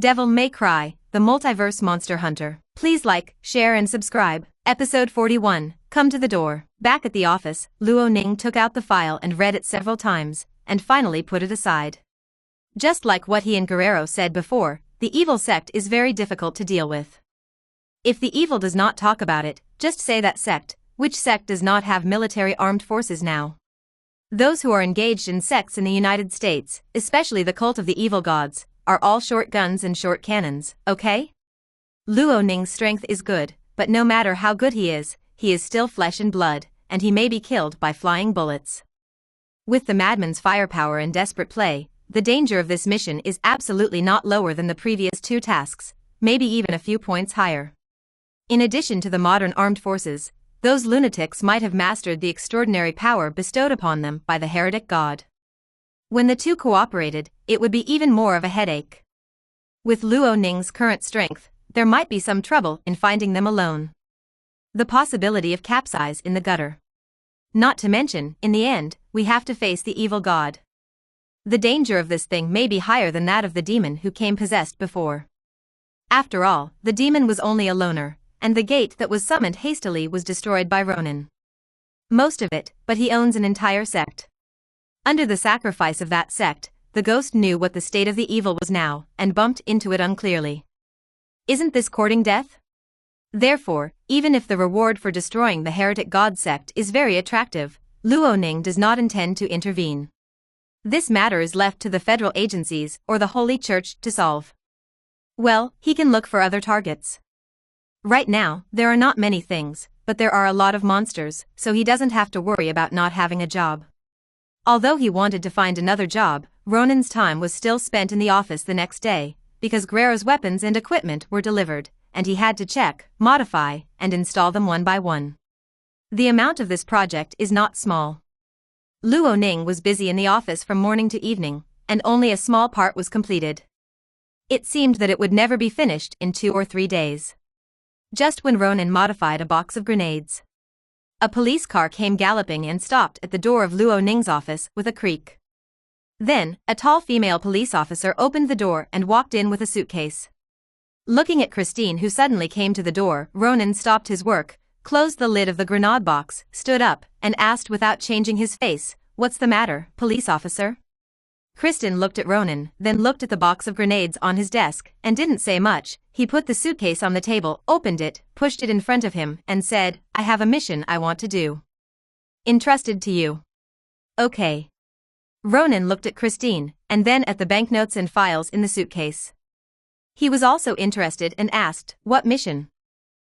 Devil May Cry, the Multiverse Monster Hunter. Please like, share and subscribe. Episode 41, Come to the Door. Back at the office, Luo Ning took out the file and read it several times, and finally put it aside. Just like what he and Guerrero said before, the evil sect is very difficult to deal with. If the evil does not talk about it, just say that sect. Which sect does not have military armed forces now? Those who are engaged in sects in the United States, especially the cult of the evil gods, are all short guns and short cannons, okay? Luo Ning's strength is good, but no matter how good he is still flesh and blood, and he may be killed by flying bullets. With the madman's firepower and desperate play, the danger of this mission is absolutely not lower than the previous two tasks, maybe even a few points higher. In addition to the modern armed forces, those lunatics might have mastered the extraordinary power bestowed upon them by the heretic god. When the two cooperated, it would be even more of a headache. With Luo Ning's current strength, there might be some trouble in finding them alone. The possibility of capsize in the gutter. Not to mention, in the end, we have to face the evil god. The danger of this thing may be higher than that of the demon who came possessed before. After all, the demon was only a loner, and the gate that was summoned hastily was destroyed by Ronin. Most of it, but he owns an entire sect. Under the sacrifice of that sect, the ghost knew what the state of the evil was now, and bumped into it unclearly. Isn't this courting death? Therefore, even if the reward for destroying the heretic god sect is very attractive, Luo Ning does not intend to intervene. This matter is left to the federal agencies or the Holy Church to solve. Well, he can look for other targets. Right now, there are not many things, but there are a lot of monsters, so he doesn't have to worry about not having a job. Although he wanted to find another job, Ronin's time was still spent in the office the next day, because Guerrero's weapons and equipment were delivered, and he had to check, modify, and install them one by one. The amount of this project is not small. Luo Ning was busy in the office from morning to evening, and only a small part was completed. It seemed that it would never be finished in 2 or 3 days. Just when Ronin modified a box of grenades, a police car came galloping and stopped at the door of Luo Ning's office with a creak. Then, a tall female police officer opened the door and walked in with a suitcase. Looking at Christine, who suddenly came to the door, Ronin stopped his work, closed the lid of the grenade box, stood up, and asked without changing his face, "What's the matter, police officer?" Christine looked at Ronin, then looked at the box of grenades on his desk, and didn't say much. He put the suitcase on the table, opened it, pushed it in front of him, and said, "I have a mission I want to do. Entrusted to you." Okay. Ronin looked at Christine, and then at the banknotes and files in the suitcase. He was also interested and asked, "What mission?"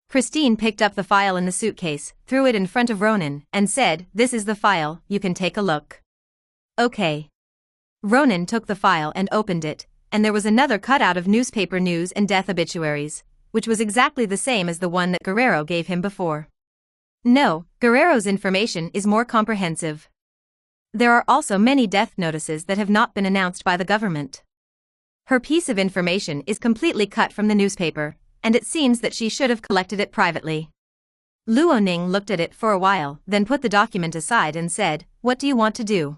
Christine picked up the file in the suitcase, threw it in front of Ronin, and said, "This is the file, you can take a look." Okay. Ronin took the file and opened it, and there was another cutout of newspaper news and death obituaries, which was exactly the same as the one that Guerrero gave him before. No, Guerrero's information is more comprehensive. There are also many death notices that have not been announced by the government. Her piece of information is completely cut from the newspaper, and it seems that she should have collected it privately. Luo Ning looked at it for a while, then put the document aside and said, "What do you want to do?"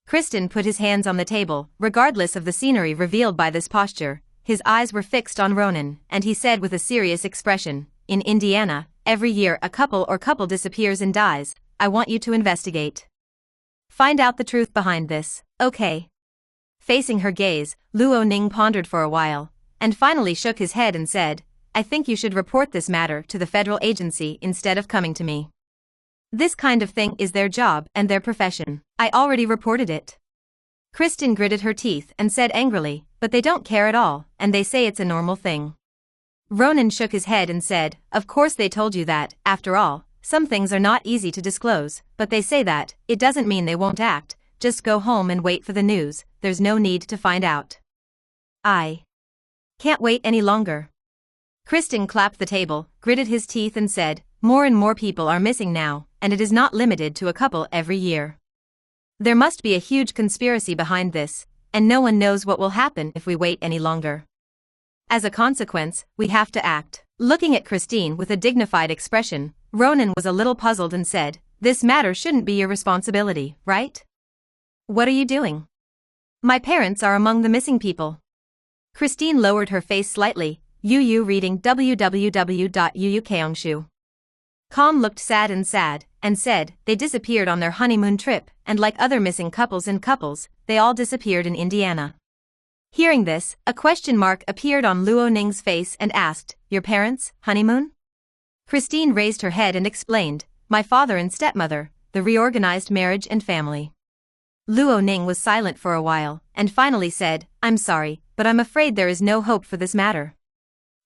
Christian put his hands on the table, regardless of the scenery revealed by this posture. His eyes were fixed on Ronin, and he said with a serious expression, "In Indiana, every year a couple disappears and dies. I want you to investigate. Find out the truth behind this, okay?" Facing her gaze, Luo Ning pondered for a while, and finally shook his head and said, "I think you should report this matter to the federal agency instead of coming to me. This kind of thing is their job and their profession. I already reported it." Kristen gritted her teeth and said angrily, "But they don't care at all, and they say it's a normal thing." Ronin shook his head and said, "Of course they told you that. After all, some things are not easy to disclose, but they say that. It doesn't mean they won't act. Just go home and wait for the news. There's no need to find out." "I can't wait any longer." Kristen clapped the table, gritted his teeth and said, "More and more people are missing now, and it is not limited to a couple every year. There must be a huge conspiracy behind this, and no one knows what will happen if we wait any longer. As a consequence, we have to act." Looking at Christine with a dignified expression, Ronin was a little puzzled and said, "This matter shouldn't be your responsibility, right? What are you doing?" "My parents are among the missing people." Christine lowered her face slightly, Yu reading www.yuukaongshu. Com looked sad, and said, they disappeared on their honeymoon trip, and like other missing couples in couples, they all disappeared in Indiana. Hearing this, a question mark appeared on Luo Ning's face and asked, your parents, honeymoon? Christine raised her head and explained, my father and stepmother, the reorganized marriage and family. Luo Ning was silent for a while, and finally said, I'm sorry, but I'm afraid there is no hope for this matter.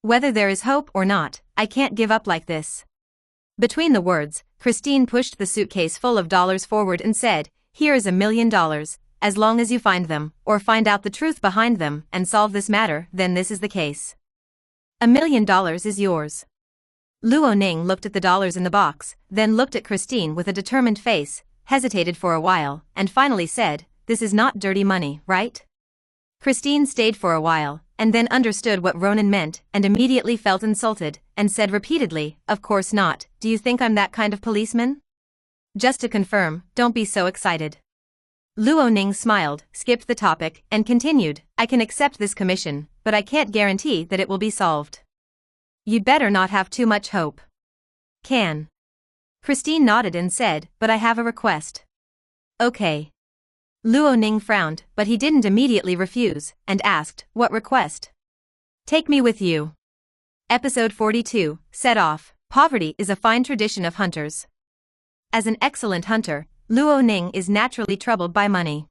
Whether there is hope or not, I can't give up like this. Between the words, Christine pushed the suitcase full of dollars forward and said, here is $1 million, as long as you find them, or find out the truth behind them, and solve this matter, then this is the case. $1 million is yours. Luo Ning looked at the dollars in the box, then looked at Christine with a determined face, hesitated for a while, and finally said, this is not dirty money, right? Christine stayed for a while, and then understood what Ronin meant, and immediately felt insulted, and said repeatedly, of course not, do you think I'm that kind of policeman? Just to confirm, don't be so excited. Luo Ning smiled, skipped the topic, and continued, I can accept this commission, but I can't guarantee that it will be solved. You'd better not have too much hope. Can. Christine nodded and said, but I have a request. Okay. Luo Ning frowned, but he didn't immediately refuse, and asked, what request? Take me with you. Episode 42, Set Off. Poverty is a fine tradition of hunters. As an excellent hunter, Luo Ning is naturally troubled by money.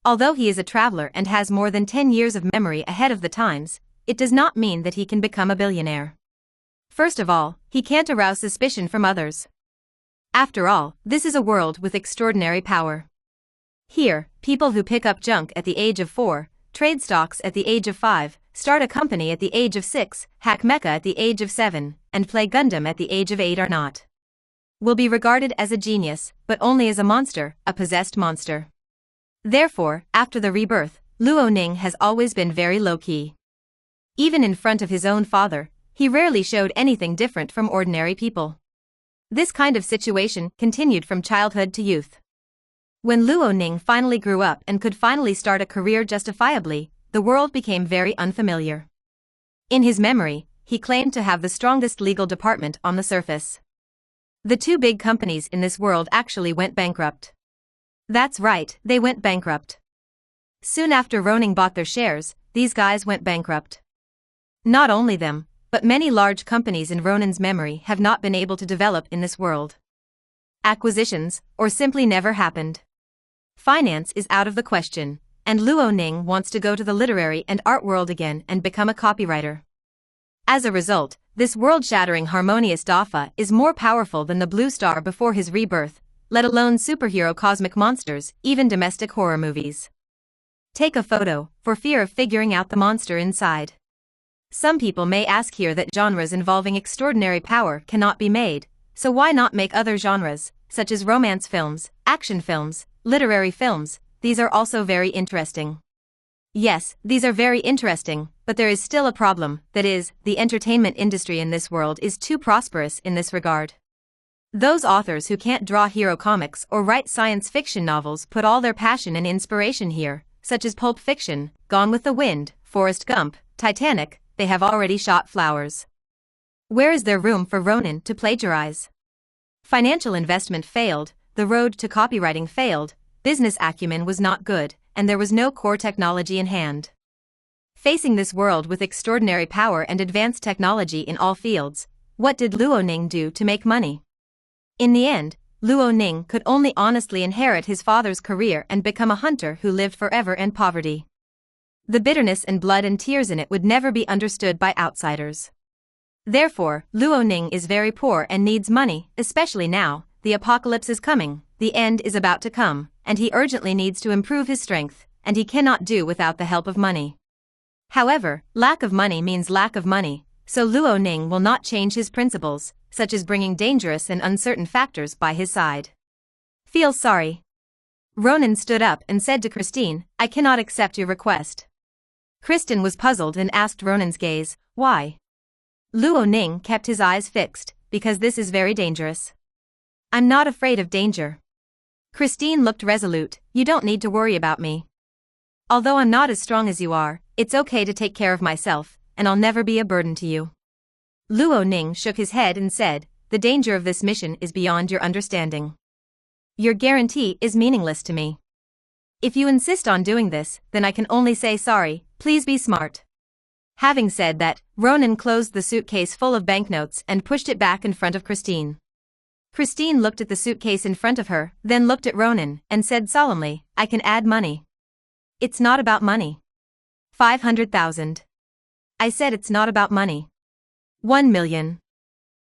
Although he is a traveler and has more than 10 years of memory ahead of the times, it does not mean that he can become a billionaire. First of all, he can't arouse suspicion from others. After all, this is a world with extraordinary power. Here, people who pick up junk at the age of 4, trade stocks at the age of 5, start a company at the age of 6, hack mecha at the age of 7, and play Gundam at the age of 8 are not. Will be regarded as a genius, but only as a monster, a possessed monster. Therefore, after the rebirth, Luo Ning has always been very low-key. Even in front of his own father, he rarely showed anything different from ordinary people. This kind of situation continued from childhood to youth. When Luo Ning finally grew up and could finally start a career justifiably, the world became very unfamiliar. In his memory, he claimed to have the strongest legal department on the surface. The two big companies in this world actually went bankrupt. That's right, they went bankrupt. Soon after Ronin bought their shares, these guys went bankrupt. Not only them, but many large companies in Ronin's memory have not been able to develop in this world. Acquisitions, or simply never happened. Finance is out of the question, and Luo Ning wants to go to the literary and art world again and become a copywriter. As a result, this world-shattering harmonious Dafa is more powerful than the blue star before his rebirth, let alone superhero cosmic monsters, even domestic horror movies. Take a photo, for fear of figuring out the monster inside. Some people may ask here that genres involving extraordinary power cannot be made, so why not make other genres, such as romance films, action films, literary films? These are also very interesting. Yes, these are very interesting, but there is still a problem, that is, the entertainment industry in this world is too prosperous in this regard. Those authors who can't draw hero comics or write science fiction novels put all their passion and inspiration here, such as Pulp Fiction, Gone with the Wind, Forrest Gump, Titanic. They have already shot flowers. Where is there room for Ronin to plagiarize? Financial investment failed, the road to copywriting failed, business acumen was not good, and there was no core technology in hand. Facing this world with extraordinary power and advanced technology in all fields, what did Luo Ning do to make money? In the end, Luo Ning could only honestly inherit his father's career and become a hunter who lived forever in poverty. The bitterness and blood and tears in it would never be understood by outsiders. Therefore, Luo Ning is very poor and needs money, especially now. The apocalypse is coming, the end is about to come, and he urgently needs to improve his strength, and he cannot do without the help of money. However, lack of money means lack of money, so Luo Ning will not change his principles, such as bringing dangerous and uncertain factors by his side. Feel sorry. Ronin stood up and said to Christine, I cannot accept your request. Kristen was puzzled and asked Ronin's gaze, why? Luo Ning kept his eyes fixed, because this is very dangerous. I'm not afraid of danger. Christine looked resolute, you don't need to worry about me. Although I'm not as strong as you are, It's okay to take care of myself, and I'll never be a burden to you. Luo Ning shook his head and said, the danger of this mission is beyond your understanding. Your guarantee is meaningless to me. If you insist on doing this, then I can only say sorry, please be smart. Having said that, Ronin closed the suitcase full of banknotes and pushed it back in front of Christine. Christine looked at the suitcase in front of her, then looked at Ronin, and said solemnly, I can add money. It's not about money. 500,000. I said it's not about money. 1 million.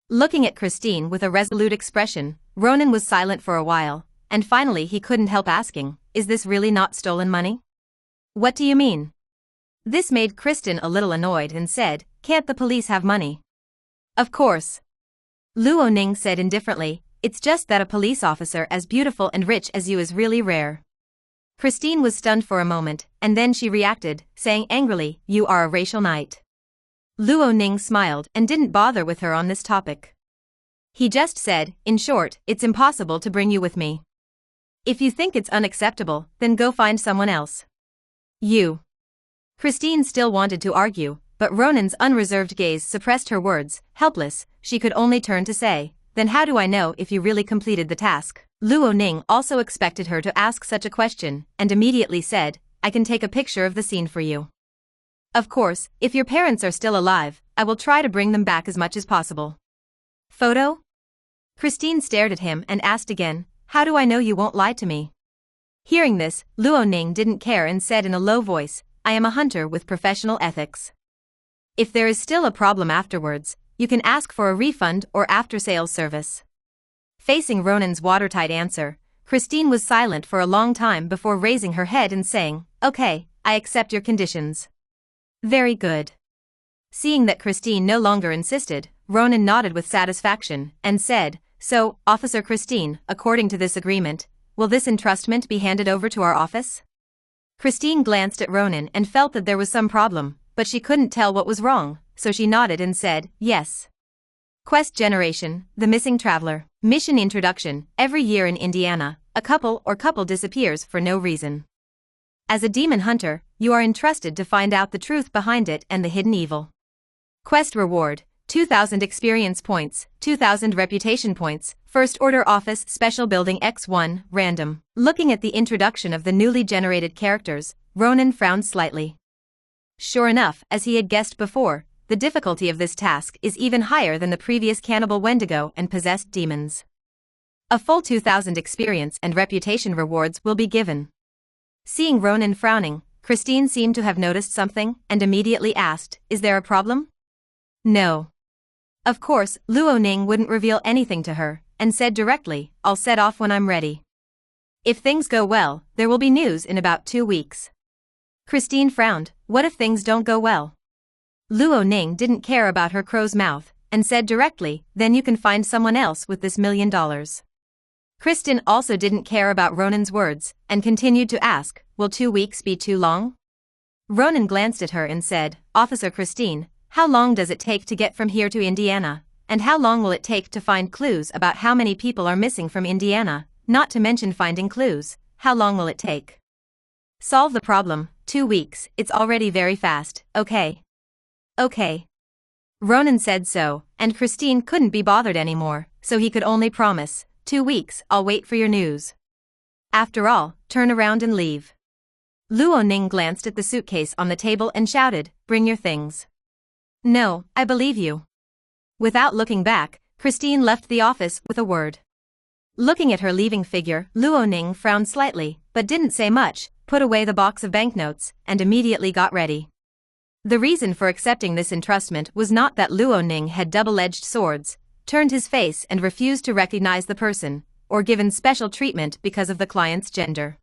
Looking at Christine with a resolute expression, Ronin was silent for a while, and finally he couldn't help asking, is this really not stolen money? What do you mean? This made Kristen a little annoyed and said, can't the police have money? Of course. Luo Ning said indifferently, it's just that a police officer as beautiful and rich as you is really rare. Christine was stunned for a moment, and then she reacted, saying angrily, you are a racial knight. Luo Ning smiled and didn't bother with her on this topic. He just said, in short, it's impossible to bring you with me. If you think it's unacceptable, then go find someone else. You. Christine still wanted to argue, but Ronin's unreserved gaze suppressed her words. Helpless, she could only turn to say, then how do I know if you really completed the task? Luo Ning also expected her to ask such a question, and immediately said, I can take a picture of the scene for you. Of course, if your parents are still alive, I will try to bring them back as much as possible. Photo? Christine stared at him and asked again, how do I know you won't lie to me? Hearing this, Luo Ning didn't care and said in a low voice, I am a hunter with professional ethics. If there is still a problem afterwards, you can ask for a refund or after-sales service. Facing Ronin's watertight answer, Christine was silent for a long time before raising her head and saying, okay, I accept your conditions. Very good. Seeing that Christine no longer insisted, Ronin nodded with satisfaction and said, so, Officer Christine, according to this agreement, will this entrustment be handed over to our office? Christine glanced at Ronin and felt that there was some problem, but she couldn't tell what was wrong, so she nodded and said, yes. Quest Generation, The Missing Traveler. Mission Introduction. Every year in Indiana, a couple disappears for no reason. As a demon hunter, you are entrusted to find out the truth behind it and the hidden evil. Quest Reward, 2,000 experience points, 2,000 reputation points, First Order Office Special Building X1, Random. Looking at the introduction of the newly generated characters, Ronin frowned slightly. Sure enough, as he had guessed before, the difficulty of this task is even higher than the previous Cannibal Wendigo and Possessed Demons. A full 2,000 experience and reputation rewards will be given. Seeing Ronin frowning, Christine seemed to have noticed something and immediately asked, is there a problem? No. Of course, Luo Ning wouldn't reveal anything to her, and said directly, I'll set off when I'm ready. If things go well, there will be news in about 2 weeks. Christine frowned, what if things don't go well? Luo Ning didn't care about her crow's mouth, and said directly, then you can find someone else with this $1 million. Kristen also didn't care about Ronin's words, and continued to ask, will 2 weeks be too long? Ronin glanced at her and said, Officer Christine, how long does it take to get from here to Indiana, and how long will it take to find clues about how many people are missing from Indiana, not to mention finding clues, how long will it take? Solve the problem, 2 weeks, it's already very fast, okay? Okay. Ronin said so, and Christine couldn't be bothered anymore, so he could only promise, 2 weeks, I'll wait for your news. After all, turn around and leave. Luo Ning glanced at the suitcase on the table and shouted, bring your things. No, I believe you. Without looking back, Christine left the office with a word. Looking at her leaving figure, Luo Ning frowned slightly, but didn't say much, put away the box of banknotes, and immediately got ready. The reason for accepting this entrustment was not that Luo Ning had double-edged swords, turned his face and refused to recognize the person, or given special treatment because of the client's gender.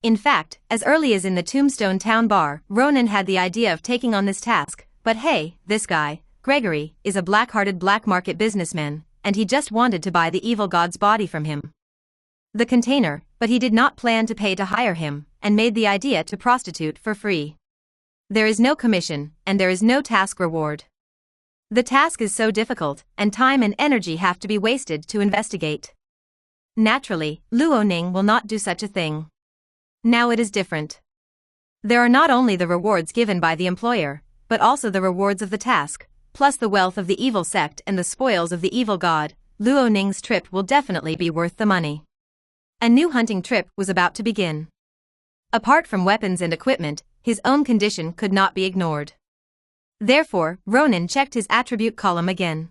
In fact, as early as in the Tombstone Town Bar, Ronin had the idea of taking on this task, but hey, this guy, Gregory, is a black-hearted black market businessman, and he just wanted to buy the evil god's body from him. The container, but he did not plan to pay to hire him, and made the idea to prostitute for free. There is no commission, and there is no task reward. The task is so difficult, and time and energy have to be wasted to investigate. Naturally, Luo Ning will not do such a thing. Now it is different. There are not only the rewards given by the employer, but also the rewards of the task, plus the wealth of the evil sect and the spoils of the evil god. Luo Ning's trip will definitely be worth the money. A new hunting trip was about to begin. Apart from weapons and equipment, his own condition could not be ignored. Therefore, Ronin checked his attribute column again.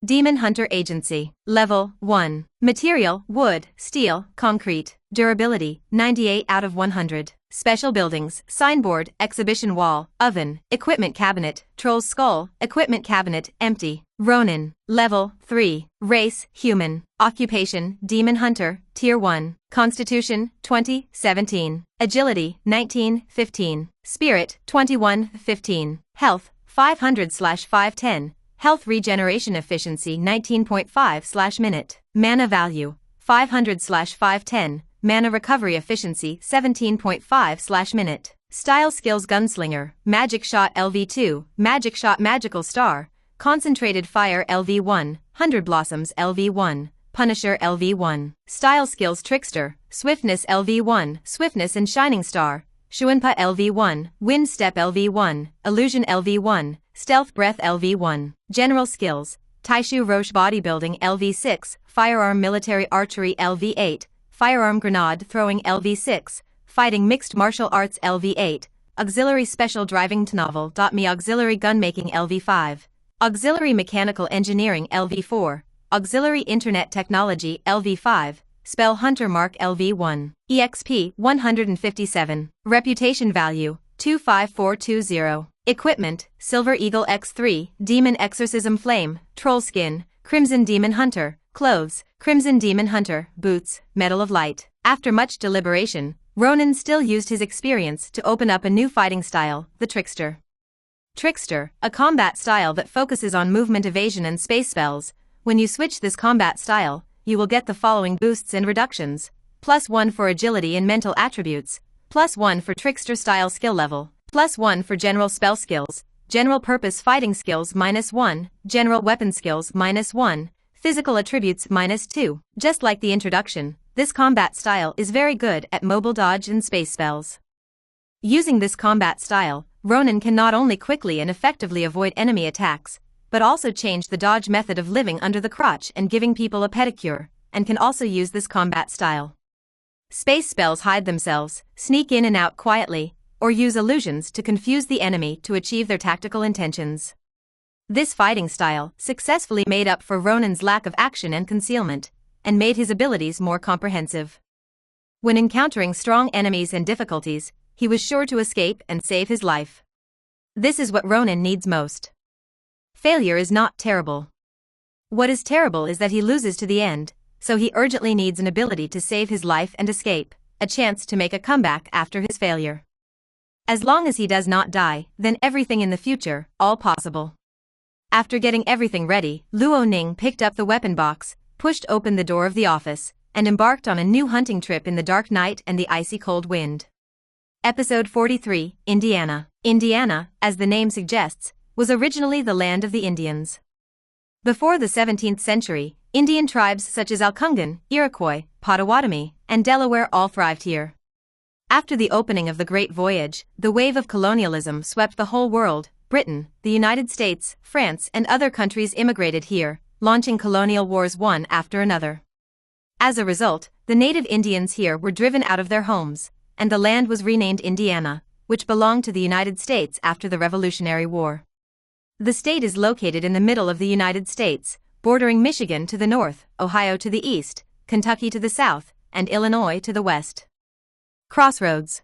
Demon Hunter Agency. Level 1. Material, wood, steel, concrete. Durability, 98 out of 100. Special buildings, signboard, exhibition wall, oven, equipment cabinet, troll's skull, equipment cabinet, empty. Ronin. Level 3. Race, human. Occupation, demon hunter, tier 1. Constitution, 20, 17. Agility, 19, 15. Spirit, 21, 15. Health, 500/510. Health regeneration efficiency 19.5/minute. Mana value, 500/510. Mana recovery efficiency 17.5/minute. Style skills gunslinger, magic shot LV2, magic shot magical star, concentrated fire LV1, 100 blossoms LV1, punisher LV1. Style skills trickster, swiftness LV1, swiftness and shining star, Shuanpa LV1, wind step LV1, illusion LV1, stealth breath LV1. General skills, Taishu Roche bodybuilding LV6, firearm military archery LV8, firearm grenade throwing LV6, fighting mixed martial arts LV8, auxiliary special driving novel.me auxiliary gunmaking LV5, auxiliary mechanical engineering LV4, auxiliary internet technology LV5, spell hunter mark LV1, EXP 157, reputation value 25420. Equipment, Silver Eagle X3, Demon Exorcism Flame, Troll Skin, Crimson Demon Hunter, Clothes, Crimson Demon Hunter, Boots, Medal of Light. After much deliberation, Ronin still used his experience to open up a new fighting style, the Trickster. Trickster, a combat style that focuses on movement evasion and space spells. When you switch this combat style, you will get the following boosts and reductions. +1 for agility and mental attributes, +1 for Trickster style skill level, +1 for general spell skills, general purpose fighting skills -1, general weapon skills -1, physical attributes -2. Just like the introduction, this combat style is very good at mobile dodge and space spells. Using this combat style, Ronin can not only quickly and effectively avoid enemy attacks, but also change the dodge method of living under the crotch and giving people a pedicure, and can also use this combat style. Space spells hide themselves, sneak in and out quietly, or use illusions to confuse the enemy to achieve their tactical intentions. This fighting style successfully made up for Ronin's lack of action and concealment, and made his abilities more comprehensive. When encountering strong enemies and difficulties, he was sure to escape and save his life. This is what Ronin needs most. Failure is not terrible. What is terrible is that he loses to the end, so he urgently needs an ability to save his life and escape, a chance to make a comeback after his failure. As long as he does not die, then everything in the future, all possible. After getting everything ready, Luo Ning picked up the weapon box, pushed open the door of the office, and embarked on a new hunting trip in the dark night and the icy cold wind. Episode 43, Indiana. Indiana, as the name suggests, was originally the land of the Indians. Before the 17th century, Indian tribes such as Algonquin, Iroquois, Potawatomi, and Delaware all thrived here. After the opening of the Great Voyage, the wave of colonialism swept the whole world. Britain, the United States, France, and other countries immigrated here, launching colonial wars one after another. As a result, the native Indians here were driven out of their homes, and the land was renamed Indiana, which belonged to the United States after the Revolutionary War. The state is located in the middle of the United States, bordering Michigan to the north, Ohio to the east, Kentucky to the south, and Illinois to the west. Crossroads.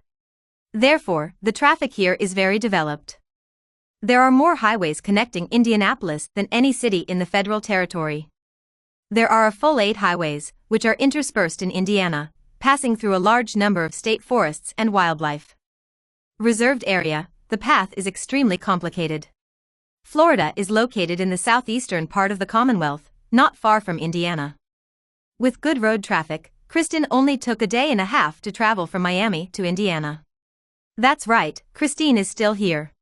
Therefore, the traffic here is very developed. There are more highways connecting Indianapolis than any city in the federal territory. There are a full 8 highways, which are interspersed in Indiana, passing through a large number of state forests and wildlife. Reserved area, the path is extremely complicated. Florida is located in the southeastern part of the Commonwealth, not far from Indiana. With good road traffic, Kristen only took a day and a half to travel from Miami to Indiana. That's right, Christine is still here.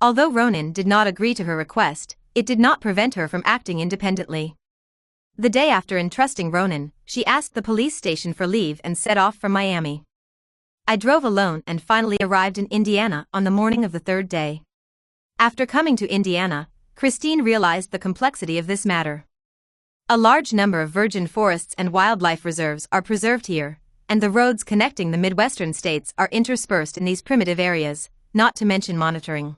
Although Ronin did not agree to her request, it did not prevent her from acting independently. The day after entrusting Ronin, she asked the police station for leave and set off from Miami. I drove alone and finally arrived in Indiana on the morning of the third day. After coming to Indiana, Christine realized the complexity of this matter. A large number of virgin forests and wildlife reserves are preserved here, and the roads connecting the Midwestern states are interspersed in these primitive areas, not to mention monitoring.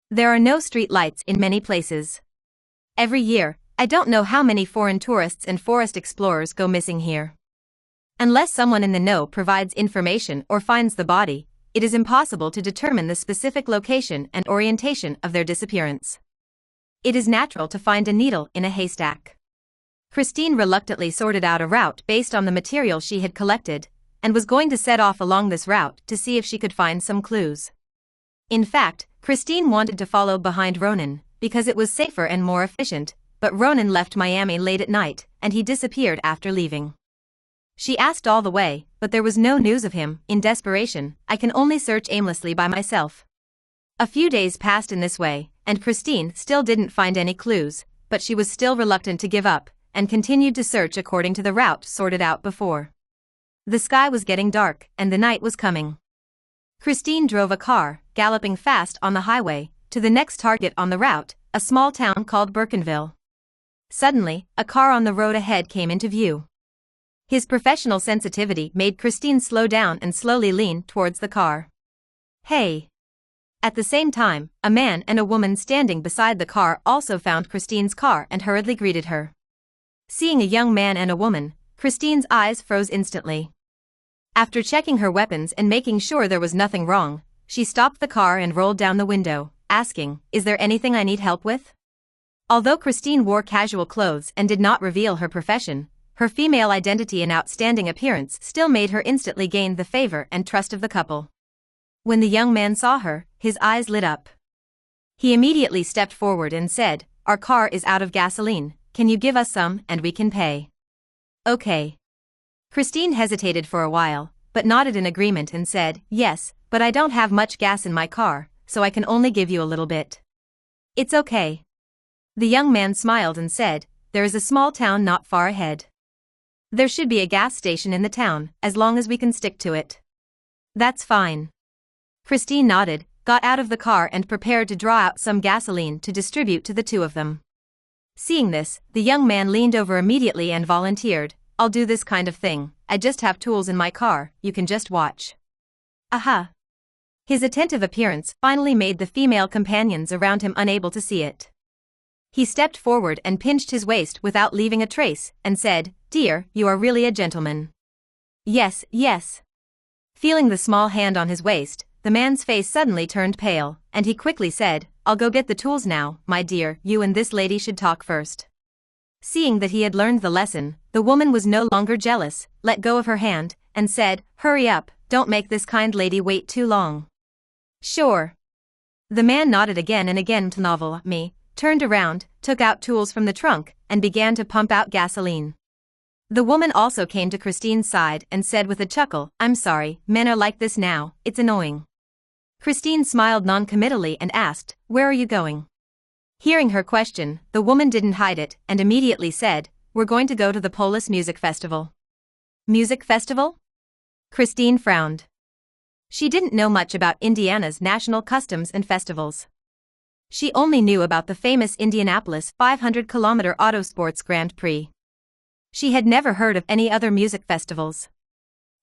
There are no street lights in many places. Every year, I don't know how many foreign tourists and forest explorers go missing here. Unless someone in the know provides information or finds the body, it is impossible to determine the specific location and orientation of their disappearance. It is natural to find a needle in a haystack. Christine reluctantly sorted out a route based on the material she had collected, and was going to set off along this route to see if she could find some clues. In fact, Christine wanted to follow behind Ronin, because it was safer and more efficient, but Ronin left Miami late at night, and he disappeared after leaving. She asked all the way, but there was no news of him. In desperation, I can only search aimlessly by myself. A few days passed in this way, and Christine still didn't find any clues, but she was still reluctant to give up, and continued to search according to the route sorted out before. The sky was getting dark, and the night was coming. Christine drove a car, galloping fast on the highway, to the next target on the route, a small town called Birkenville. Suddenly, a car on the road ahead came into view. His professional sensitivity made Christine slow down and slowly lean towards the car. Hey! At the same time, a man and a woman standing beside the car also found Christine's car and hurriedly greeted her. Seeing a young man and a woman, Christine's eyes froze instantly. After checking her weapons and making sure there was nothing wrong, she stopped the car and rolled down the window, asking, "Is there anything I need help with?" Although Christine wore casual clothes and did not reveal her profession, her female identity and outstanding appearance still made her instantly gain the favor and trust of the couple. When the young man saw her, his eyes lit up. He immediately stepped forward and said, "Our car is out of gasoline, can you give us some and we can pay?" "Okay." Christine hesitated for a while, but nodded in agreement and said, "Yes, but I don't have much gas in my car, so I can only give you a little bit." "It's okay." The young man smiled and said, "There is a small town not far ahead. There should be a gas station in the town, as long as we can stick to it." "That's fine." Christine nodded, got out of the car and prepared to draw out some gasoline to distribute to the two of them. Seeing this, the young man leaned over immediately and volunteered, "I'll do this kind of thing, I just have tools in my car, you can just watch." "Aha." His attentive appearance finally made the female companions around him unable to see it. He stepped forward and pinched his waist without leaving a trace, and said, "Dear, you are really a gentleman." "Yes, yes." Feeling the small hand on his waist, the man's face suddenly turned pale, and he quickly said, "I'll go get the tools now, my dear, you and this lady should talk first." Seeing that he had learned the lesson, the woman was no longer jealous, let go of her hand, and said, "Hurry up, don't make this kind lady wait too long." "Sure." The man nodded again and again to novel me, turned around, took out tools from the trunk, and began to pump out gasoline. The woman also came to Christine's side and said with a chuckle, "I'm sorry, men are like this now, it's annoying." Christine smiled non-committally and asked, "Where are you going?" Hearing her question, the woman didn't hide it and immediately said, "We're going to go to the Polis Music Festival." "Music festival?" Christine frowned. She didn't know much about Indiana's national customs and festivals. She only knew about the famous Indianapolis 500-kilometer Autosports Grand Prix. She had never heard of any other music festivals.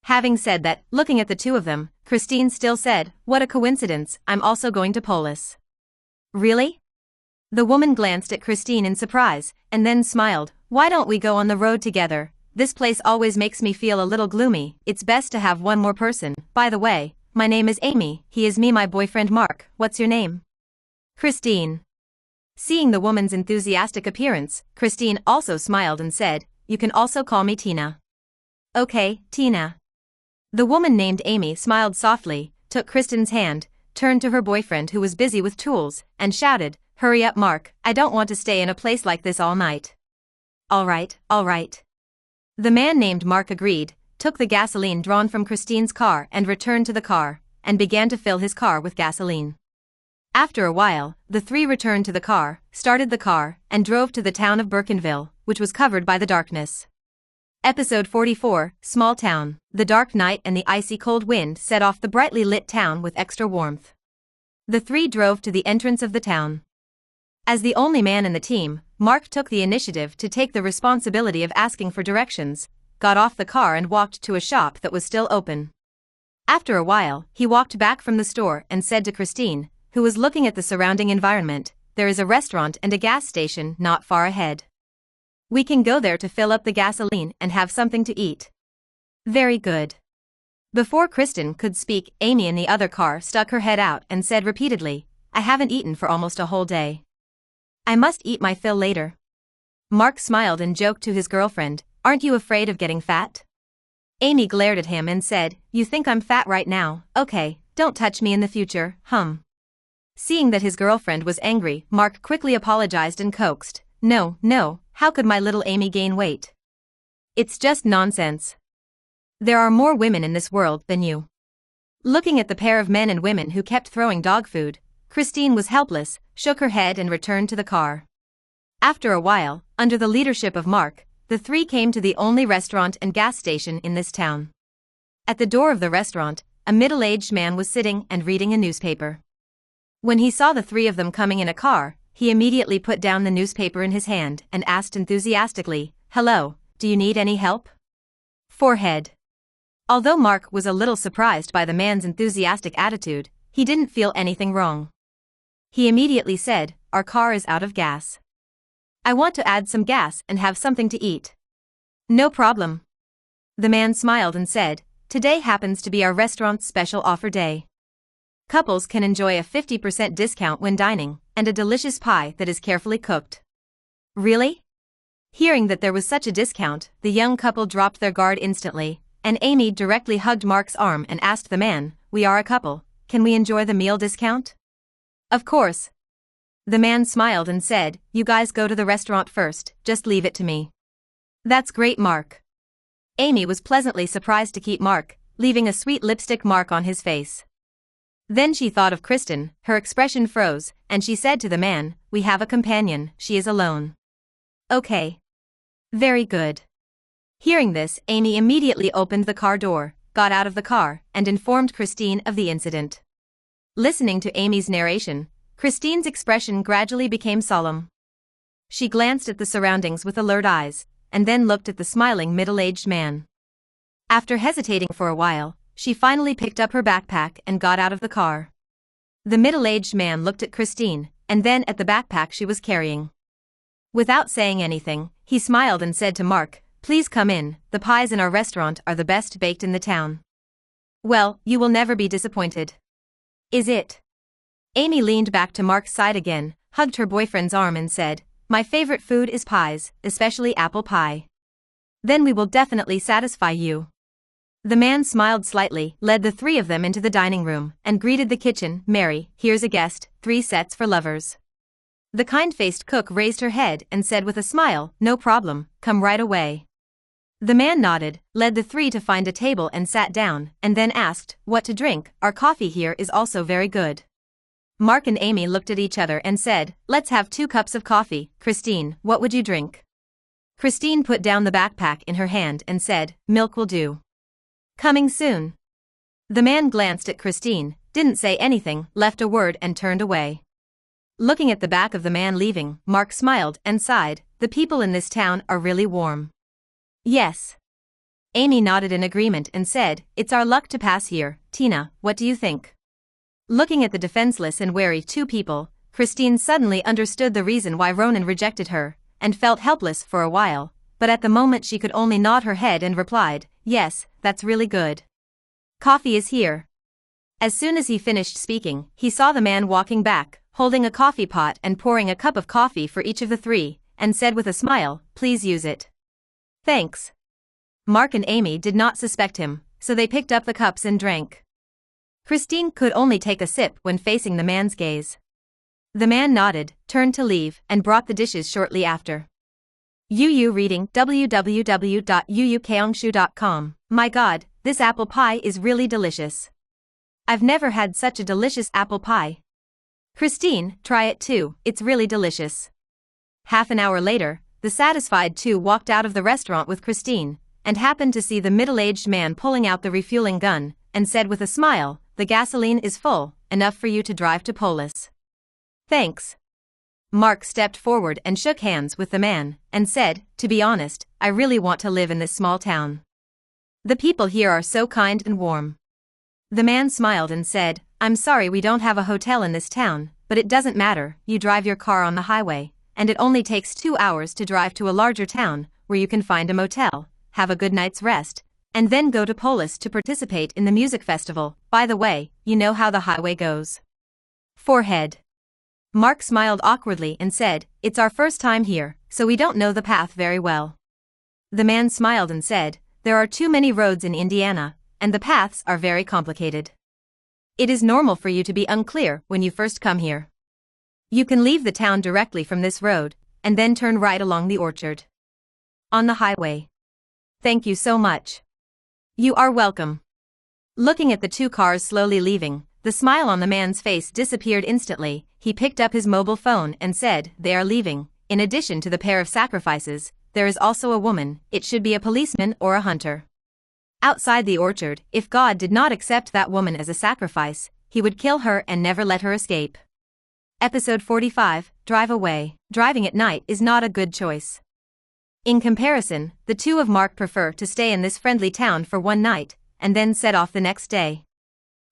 Having said that, looking at the two of them, Christine still said, "What a coincidence, I'm also going to Polis." "Really?" The woman glanced at Christine in surprise, and then smiled, "Why don't we go on the road together? This place always makes me feel a little gloomy, it's best to have one more person. By the way, my name is Amy, he is me, my boyfriend Mark, what's your name?" "Christine." Seeing the woman's enthusiastic appearance, Christine also smiled and said, "You can also call me Tina." "Okay, Tina." The woman named Amy smiled softly, took Kristen's hand, turned to her boyfriend who was busy with tools, and shouted, "Hurry up, Mark, I don't want to stay in a place like this all night." All right. The man named Mark agreed, took the gasoline drawn from Christine's car and returned to the car, and began to fill his car with gasoline. After a while, the three returned to the car, started the car, and drove to the town of Birkenville, which was covered by the darkness. Episode 44, Small Town. The dark night and the icy cold wind set off the brightly lit town with extra warmth. The three drove to the entrance of the town. As the only man in the team, Mark took the initiative to take the responsibility of asking for directions, got off the car and walked to a shop that was still open. After a while, he walked back from the store and said to Christine, who was looking at the surrounding environment, "There is a restaurant and a gas station not far ahead. We can go there to fill up the gasoline and have something to eat." Very good. Before Kristen could speak, Amy in the other car stuck her head out and said repeatedly, "I haven't eaten for almost a whole day. I must eat my fill later." Mark smiled and joked to his girlfriend, "Aren't you afraid of getting fat?" Amy glared at him and said, "You think I'm fat right now? Okay, don't touch me in the future, Seeing that his girlfriend was angry, Mark quickly apologized and coaxed, No, how could my little Amy gain weight? It's just nonsense. There are more women in this world than you." Looking at the pair of men and women who kept throwing dog food, Christine was helpless, shook her head and returned to the car. After a while, under the leadership of Mark, the three came to the only restaurant and gas station in this town. At the door of the restaurant, a middle-aged man was sitting and reading a newspaper. When he saw the three of them coming in a car, he immediately put down the newspaper in his hand and asked enthusiastically, "Hello, do you need any help?" Forehead. Although Mark was a little surprised by the man's enthusiastic attitude, he didn't feel anything wrong. He immediately said, "Our car is out of gas. I want to add some gas and have something to eat." "No problem." The man smiled and said, "Today happens to be our restaurant's special offer day. Couples can enjoy a 50% discount when dining, and a delicious pie that is carefully cooked." "Really?" Hearing that there was such a discount, the young couple dropped their guard instantly, and Amy directly hugged Mark's arm and asked the man, "We are a couple, can we enjoy the meal discount?" "Of course." The man smiled and said, "You guys go to the restaurant first, just leave it to me." "That's great, Mark." Amy was pleasantly surprised to keep Mark, leaving a sweet lipstick mark on his face. Then she thought of Kristen, her expression froze, and she said to the man, "We have a companion, she is alone." "Okay. Very good." Hearing this, Amy immediately opened the car door, got out of the car, and informed Christine of the incident. Listening to Amy's narration, Christine's expression gradually became solemn. She glanced at the surroundings with alert eyes, and then looked at the smiling middle-aged man. After hesitating for a while, she finally picked up her backpack and got out of the car. The middle-aged man looked at Christine, and then at the backpack she was carrying. Without saying anything, he smiled and said to Mark, "Please come in, the pies in our restaurant are the best baked in the town." "Well, you will never be disappointed." "Is it?" Amy leaned back to Mark's side again, hugged her boyfriend's arm and said, "My favorite food is pies, especially apple pie. Then we will definitely satisfy you." The man smiled slightly, led the three of them into the dining room, and greeted the kitchen, "Mary, here's a guest, 3 sets for lovers." The kind-faced cook raised her head and said with a smile, "No problem, come right away." The man nodded, led the three to find a table and sat down, and then asked, "What to drink? Our coffee here is also very good." Mark and Amy looked at each other and said, "Let's have 2 cups of coffee." "Christine, what would you drink?" Christine put down the backpack in her hand and said, "Milk will do." "Coming soon." The man glanced at Christine, didn't say anything, left a word and turned away. Looking at the back of the man leaving, Mark smiled and sighed, "The people in this town are really warm." "Yes." Amy nodded in agreement and said, "It's our luck to pass here. Tina, what do you think?" Looking at the defenseless and wary 2 people, Christine suddenly understood the reason why Ronin rejected her, and felt helpless for a while, but at the moment she could only nod her head and replied, "Yes, that's really good. Coffee is here." As soon as he finished speaking, he saw the man walking back, holding a coffee pot and pouring a cup of coffee for each of the 3, and said with a smile, "Please use it." "Thanks." Mark and Amy did not suspect him, so they picked up the cups and drank. Christine could only take a sip when facing the man's gaze. The man nodded, turned to leave, and brought the dishes shortly after. Yu reading www.yuukaongshu.com. My god, this apple pie is really delicious. I've never had such a delicious apple pie. Christine, try it too, it's really delicious. Half an hour later, the satisfied 2 walked out of the restaurant with Christine, and happened to see the middle-aged man pulling out the refueling gun, and said with a smile, "The gasoline is full, enough for you to drive to Polis." "Thanks." Mark stepped forward and shook hands with the man, and said, "To be honest, I really want to live in this small town. The people here are so kind and warm." The man smiled and said, "I'm sorry we don't have a hotel in this town, but it doesn't matter, you drive your car on the highway, and it only takes 2 hours to drive to a larger town, where you can find a motel, have a good night's rest, and then go to Polis to participate in the music festival. By the way, you know how the highway goes." Forehead. Mark smiled awkwardly and said, "It's our first time here, so we don't know the path very well." The man smiled and said, "There are too many roads in Indiana, and the paths are very complicated. It is normal for you to be unclear when you first come here. You can leave the town directly from this road, and then turn right along the orchard. On the highway." "Thank you so much." "You are welcome." Looking at the 2 cars slowly leaving, the smile on the man's face disappeared instantly. He picked up his mobile phone and said, "They are leaving. In addition to the pair of sacrifices, there is also a woman. It should be a policeman or a hunter. Outside the orchard, if God did not accept that woman as a sacrifice, he would kill her and never let her escape." Episode 45, Drive Away. Driving at night is not a good choice. In comparison, the two of Mark prefer to stay in this friendly town for one night, and then set off the next day.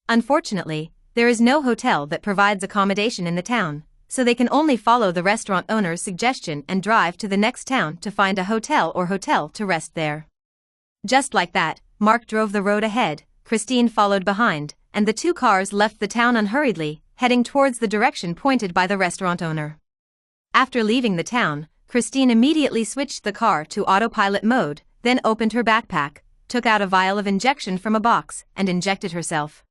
Unfortunately, there is no hotel that provides accommodation in the town, so they can only follow the restaurant owner's suggestion and drive to the next town to find a hotel to rest there. Just like that, Mark drove the road ahead, Christine followed behind, and the 2 cars left the town unhurriedly, heading towards the direction pointed by the restaurant owner. After leaving the town, Christine immediately switched the car to autopilot mode, then opened her backpack, took out a vial of injection from a box, and injected herself.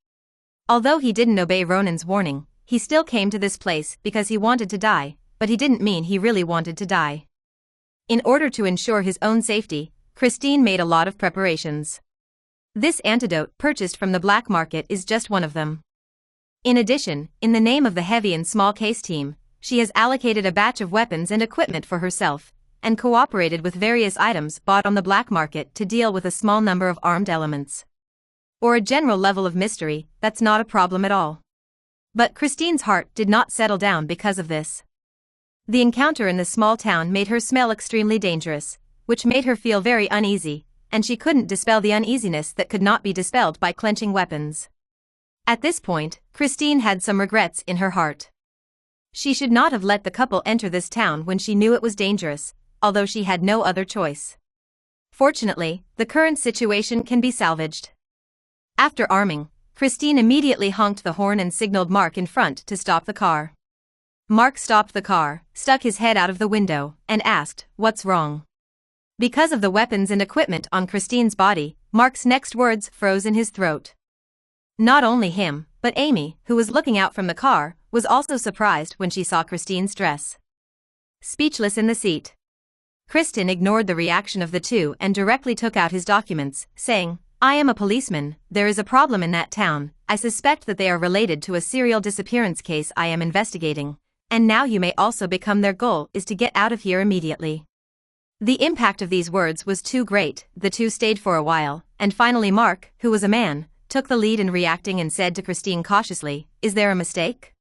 Although he didn't obey Ronin's warning, he still came to this place because he wanted to die, but he didn't mean he really wanted to die. In order to ensure his own safety, Christine made a lot of preparations. This antidote purchased from the black market is just one of them. In addition, in the name of the heavy and small case team, she has allocated a batch of weapons and equipment for herself, and cooperated with various items bought on the black market to deal with a small number of armed elements. Or a general level of mystery, that's not a problem at all. But Christine's heart did not settle down because of this. The encounter in the small town made her smell extremely dangerous, which made her feel very uneasy, and she couldn't dispel the uneasiness that could not be dispelled by clenching weapons. At this point, Christine had some regrets in her heart. She should not have let the couple enter this town when she knew it was dangerous, although she had no other choice. Fortunately, the current situation can be salvaged. After arming, Christine immediately honked the horn and signaled Mark in front to stop the car. Mark stopped the car, stuck his head out of the window, and asked, "What's wrong?" Because of the weapons and equipment on Christine's body, Mark's next words froze in his throat. Not only him, but Amy, who was looking out from the car, was also surprised when she saw Christine's dress. Speechless in the seat, Kristen ignored the reaction of the two and directly took out his documents, saying, "I am a policeman. There is a problem in that town. I suspect that they are related to a serial disappearance case I am investigating, and now you may also become their goal is to get out of here immediately." The impact of these words was too great. The two stayed for a while, and finally Mark, who was a man, took the lead in reacting and said to Christine cautiously, "Is there a mistake?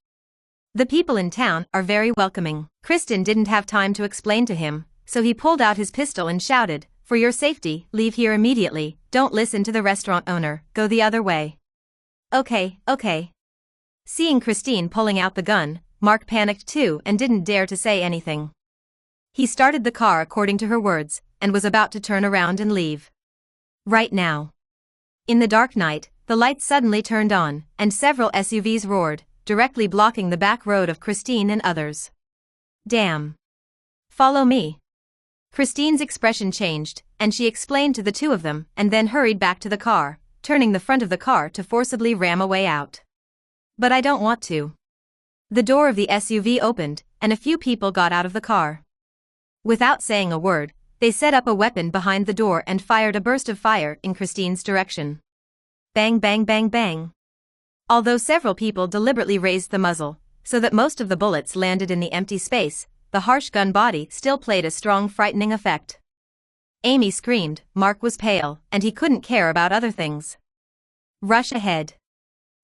The people in town are very welcoming." Kristen didn't have time to explain to him, so he pulled out his pistol and shouted, "For your safety, leave here immediately. Don't listen to the restaurant owner, go the other way." Okay. Seeing Christine pulling out the gun, Mark panicked too and didn't dare to say anything. He started the car according to her words, and was about to turn around and leave. Right now. In the dark night, the lights suddenly turned on, and several SUVs roared, directly blocking the back road of Christine and others. "Damn. Follow me." Christine's expression changed, and she explained to the two of them and then hurried back to the car, turning the front of the car to forcibly ram a way out. "But I don't want to." The door of the SUV opened, and a few people got out of the car. Without saying a word, they set up a weapon behind the door and fired a burst of fire in Christine's direction. Bang bang bang bang. Although several people deliberately raised the muzzle, so that most of the bullets landed in the empty space, the harsh gun body still played a strong frightening effect. Amy screamed. Mark was pale, and he couldn't care about other things. Rush ahead.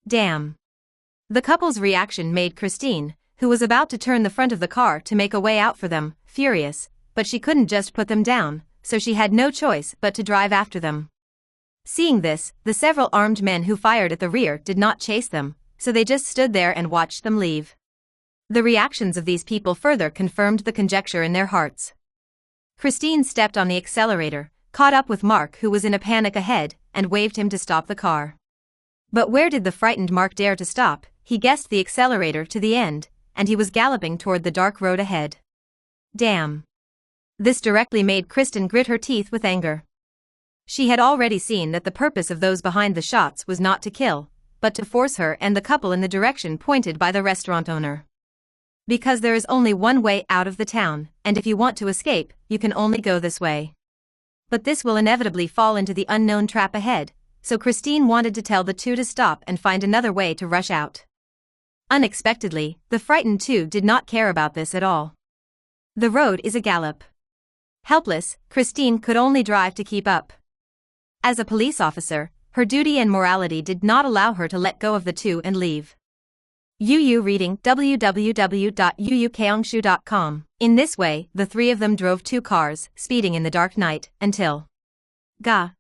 Damn. The couple's reaction made Christine, who was about to turn the front of the car to make a way out for them, furious, but she couldn't just put them down, so she had no choice but to drive after them. Seeing this, the several armed men who fired at the rear did not chase them, so they just stood there and watched them leave. The reactions of these people further confirmed the conjecture in their hearts. Christine stepped on the accelerator, caught up with Mark, who was in a panic ahead, and waved him to stop the car. But where did the frightened Mark dare to stop? He guessed the accelerator to the end, and he was galloping toward the dark road ahead. Damn. This directly made Kristen grit her teeth with anger. She had already seen that the purpose of those behind the shots was not to kill, but to force her and the couple in the direction pointed by the restaurant owner. Because there is only one way out of the town, and if you want to escape, you can only go this way. But this will inevitably fall into the unknown trap ahead, so Christine wanted to tell the two to stop and find another way to rush out. Unexpectedly, the frightened two did not care about this at all. The road is a gallop. Helpless, Christine could only drive to keep up. As a police officer, her duty and morality did not allow her to let go of the two and leave. Yu reading www.yuukeongshu.com. In this way, the three of them drove two cars, speeding in the dark night, until the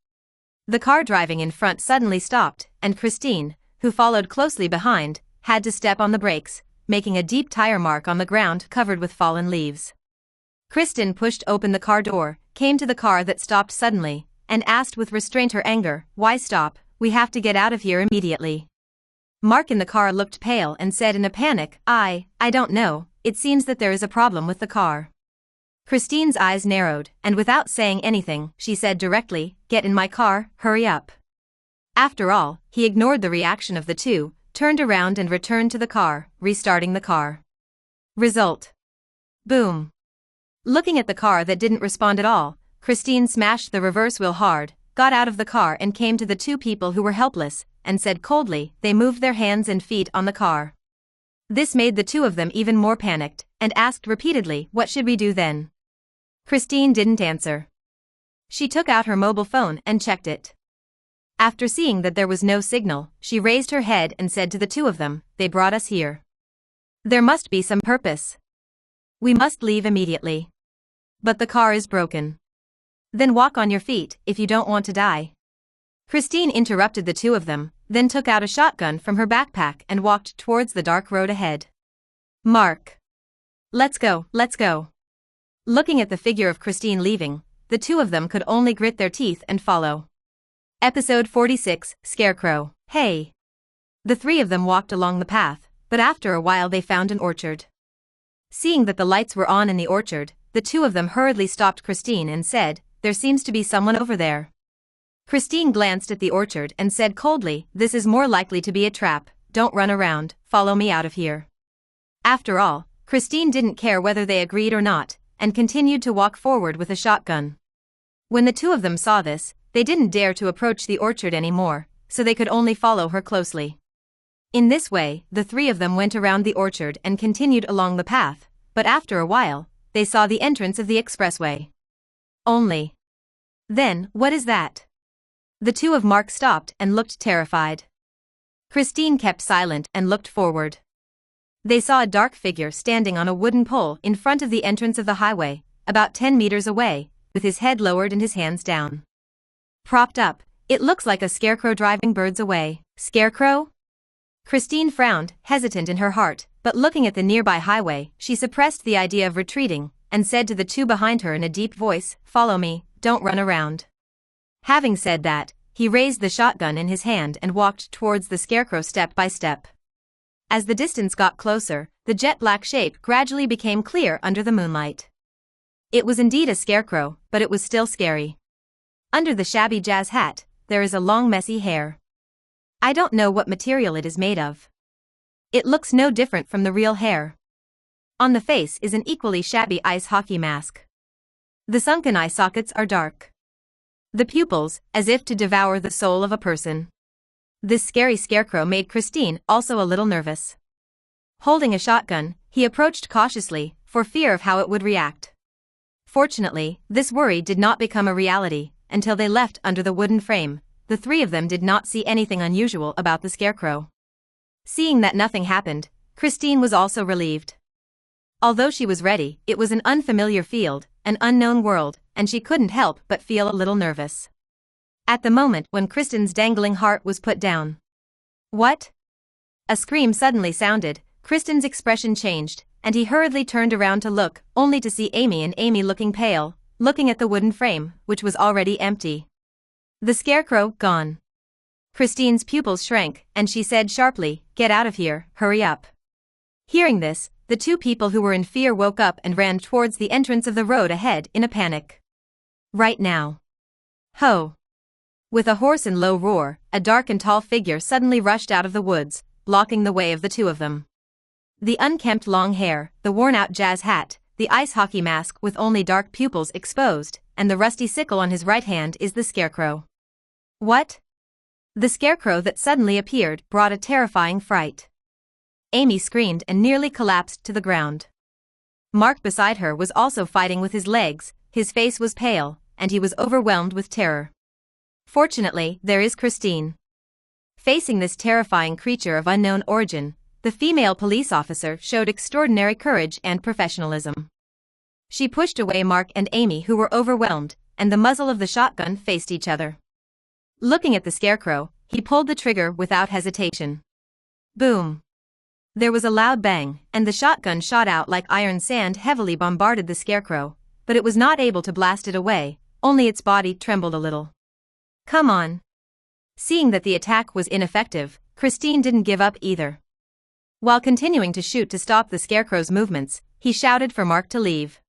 car driving in front suddenly stopped, and Christine, who followed closely behind, had to step on the brakes, making a deep tire mark on the ground covered with fallen leaves. Kristen pushed open the car door, came to the car that stopped suddenly, and asked with restraint her anger, "Why stop? We have to get out of here immediately." Mark in the car looked pale and said in a panic, I don't know, it seems that there is a problem with the car." Christine's eyes narrowed, and without saying anything, she said directly, "Get in my car, hurry up." After all, he ignored the reaction of the two, turned around and returned to the car, restarting the car. Result. Boom. Looking at the car that didn't respond at all, Christine smashed the reverse wheel hard, got out of the car and came to the two people who were helpless, and said coldly. They moved their hands and feet on the car. This made the two of them even more panicked, and asked repeatedly, "What should we do then?" Christine didn't answer. She took out her mobile phone and checked it. After seeing that there was no signal, she raised her head and said to the two of them, "They brought us here. There must be some purpose. We must leave immediately. But the car is broken. Then walk on your feet if you don't want to die." Christine interrupted the two of them, then took out a shotgun from her backpack and walked towards the dark road ahead. Mark. Let's go, let's go. Looking at the figure of Christine leaving, the two of them could only grit their teeth and follow. Episode 46, Scarecrow. Hey. The three of them walked along the path, but after a while they found an orchard. Seeing that the lights were on in the orchard, the two of them hurriedly stopped Christine and said, "There seems to be someone over there." Christine glanced at the orchard and said coldly, "This is more likely to be a trap. Don't run around, follow me out of here." After all, Christine didn't care whether they agreed or not, and continued to walk forward with a shotgun. When the two of them saw this, they didn't dare to approach the orchard anymore, so they could only follow her closely. In this way, the three of them went around the orchard and continued along the path, but after a while, they saw the entrance of the expressway. Then, what is that? The two of Mark stopped and looked terrified. Christine kept silent and looked forward. They saw a dark figure standing on a wooden pole in front of the entrance of the highway, about 10 meters away, with his head lowered and his hands down. Propped up, it looks like a scarecrow driving birds away. Scarecrow? Christine frowned, hesitant in her heart, but looking at the nearby highway, she suppressed the idea of retreating, and said to the two behind her in a deep voice, "Follow me, don't run around." Having said that, he raised the shotgun in his hand and walked towards the scarecrow step by step. As the distance got closer, the jet-black shape gradually became clear under the moonlight. It was indeed a scarecrow, but it was still scary. Under the shabby jazz hat, there is a long messy hair. I don't know what material it is made of. It looks no different from the real hair. On the face is an equally shabby ice hockey mask. The sunken eye sockets are dark. The pupils, as if to devour the soul of a person. This scary scarecrow made Christine also a little nervous. Holding a shotgun, he approached cautiously, for fear of how it would react. Fortunately, this worry did not become a reality until they left under the wooden frame. The three of them did not see anything unusual about the scarecrow. Seeing that nothing happened, Christine was also relieved. Although she was ready, it was an unfamiliar field, an unknown world, and she couldn't help but feel a little nervous. At the moment when Kristen's dangling heart was put down. What? A scream suddenly sounded. Kristen's expression changed, and he hurriedly turned around to look, only to see Amy looking pale, looking at the wooden frame, which was already empty. The scarecrow gone. Christine's pupils shrank, and she said sharply, "Get out of here, hurry up." Hearing this, the two people who were in fear woke up and ran towards the entrance of the road ahead in a panic. Right now. Ho! With a hoarse and low roar, a dark and tall figure suddenly rushed out of the woods, blocking the way of the two of them. The unkempt long hair, the worn-out jazz hat, the ice hockey mask with only dark pupils exposed, and the rusty sickle on his right hand is the scarecrow. What? The scarecrow that suddenly appeared brought a terrifying fright. Amy screamed and nearly collapsed to the ground. Mark beside her was also fighting with his legs, his face was pale, and he was overwhelmed with terror. Fortunately, there is Christine. Facing this terrifying creature of unknown origin, the female police officer showed extraordinary courage and professionalism. She pushed away Mark and Amy, who were overwhelmed, and the muzzle of the shotgun faced each other. Looking at the scarecrow, he pulled the trigger without hesitation. Boom! There was a loud bang, and the shotgun shot out like iron sand heavily bombarded the scarecrow, but it was not able to blast it away, only its body trembled a little. Come on! Seeing that the attack was ineffective, Christine didn't give up either. While continuing to shoot to stop the scarecrow's movements, he shouted for Mark to leave.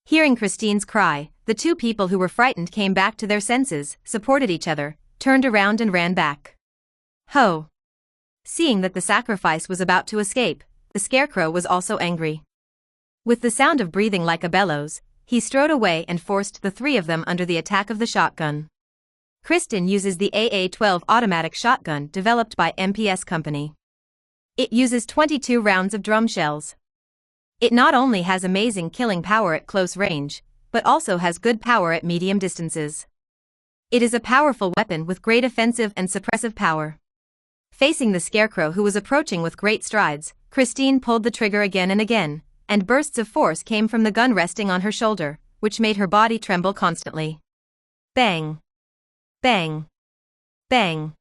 Hearing Christine's cry, the two people who were frightened came back to their senses, supported each other, turned around and ran back. Ho! Seeing that the sacrifice was about to escape, the scarecrow was also angry. With the sound of breathing like a bellows, he strode away and forced the three of them under the attack of the shotgun. Kristen uses the AA-12 automatic shotgun developed by MPS Company. It uses 22 rounds of drum shells. It not only has amazing killing power at close range, but also has good power at medium distances. It is a powerful weapon with great offensive and suppressive power. Facing the scarecrow who was approaching with great strides, Christine pulled the trigger again and again, and bursts of force came from the gun resting on her shoulder, which made her body tremble constantly. Bang! Bang! Bang!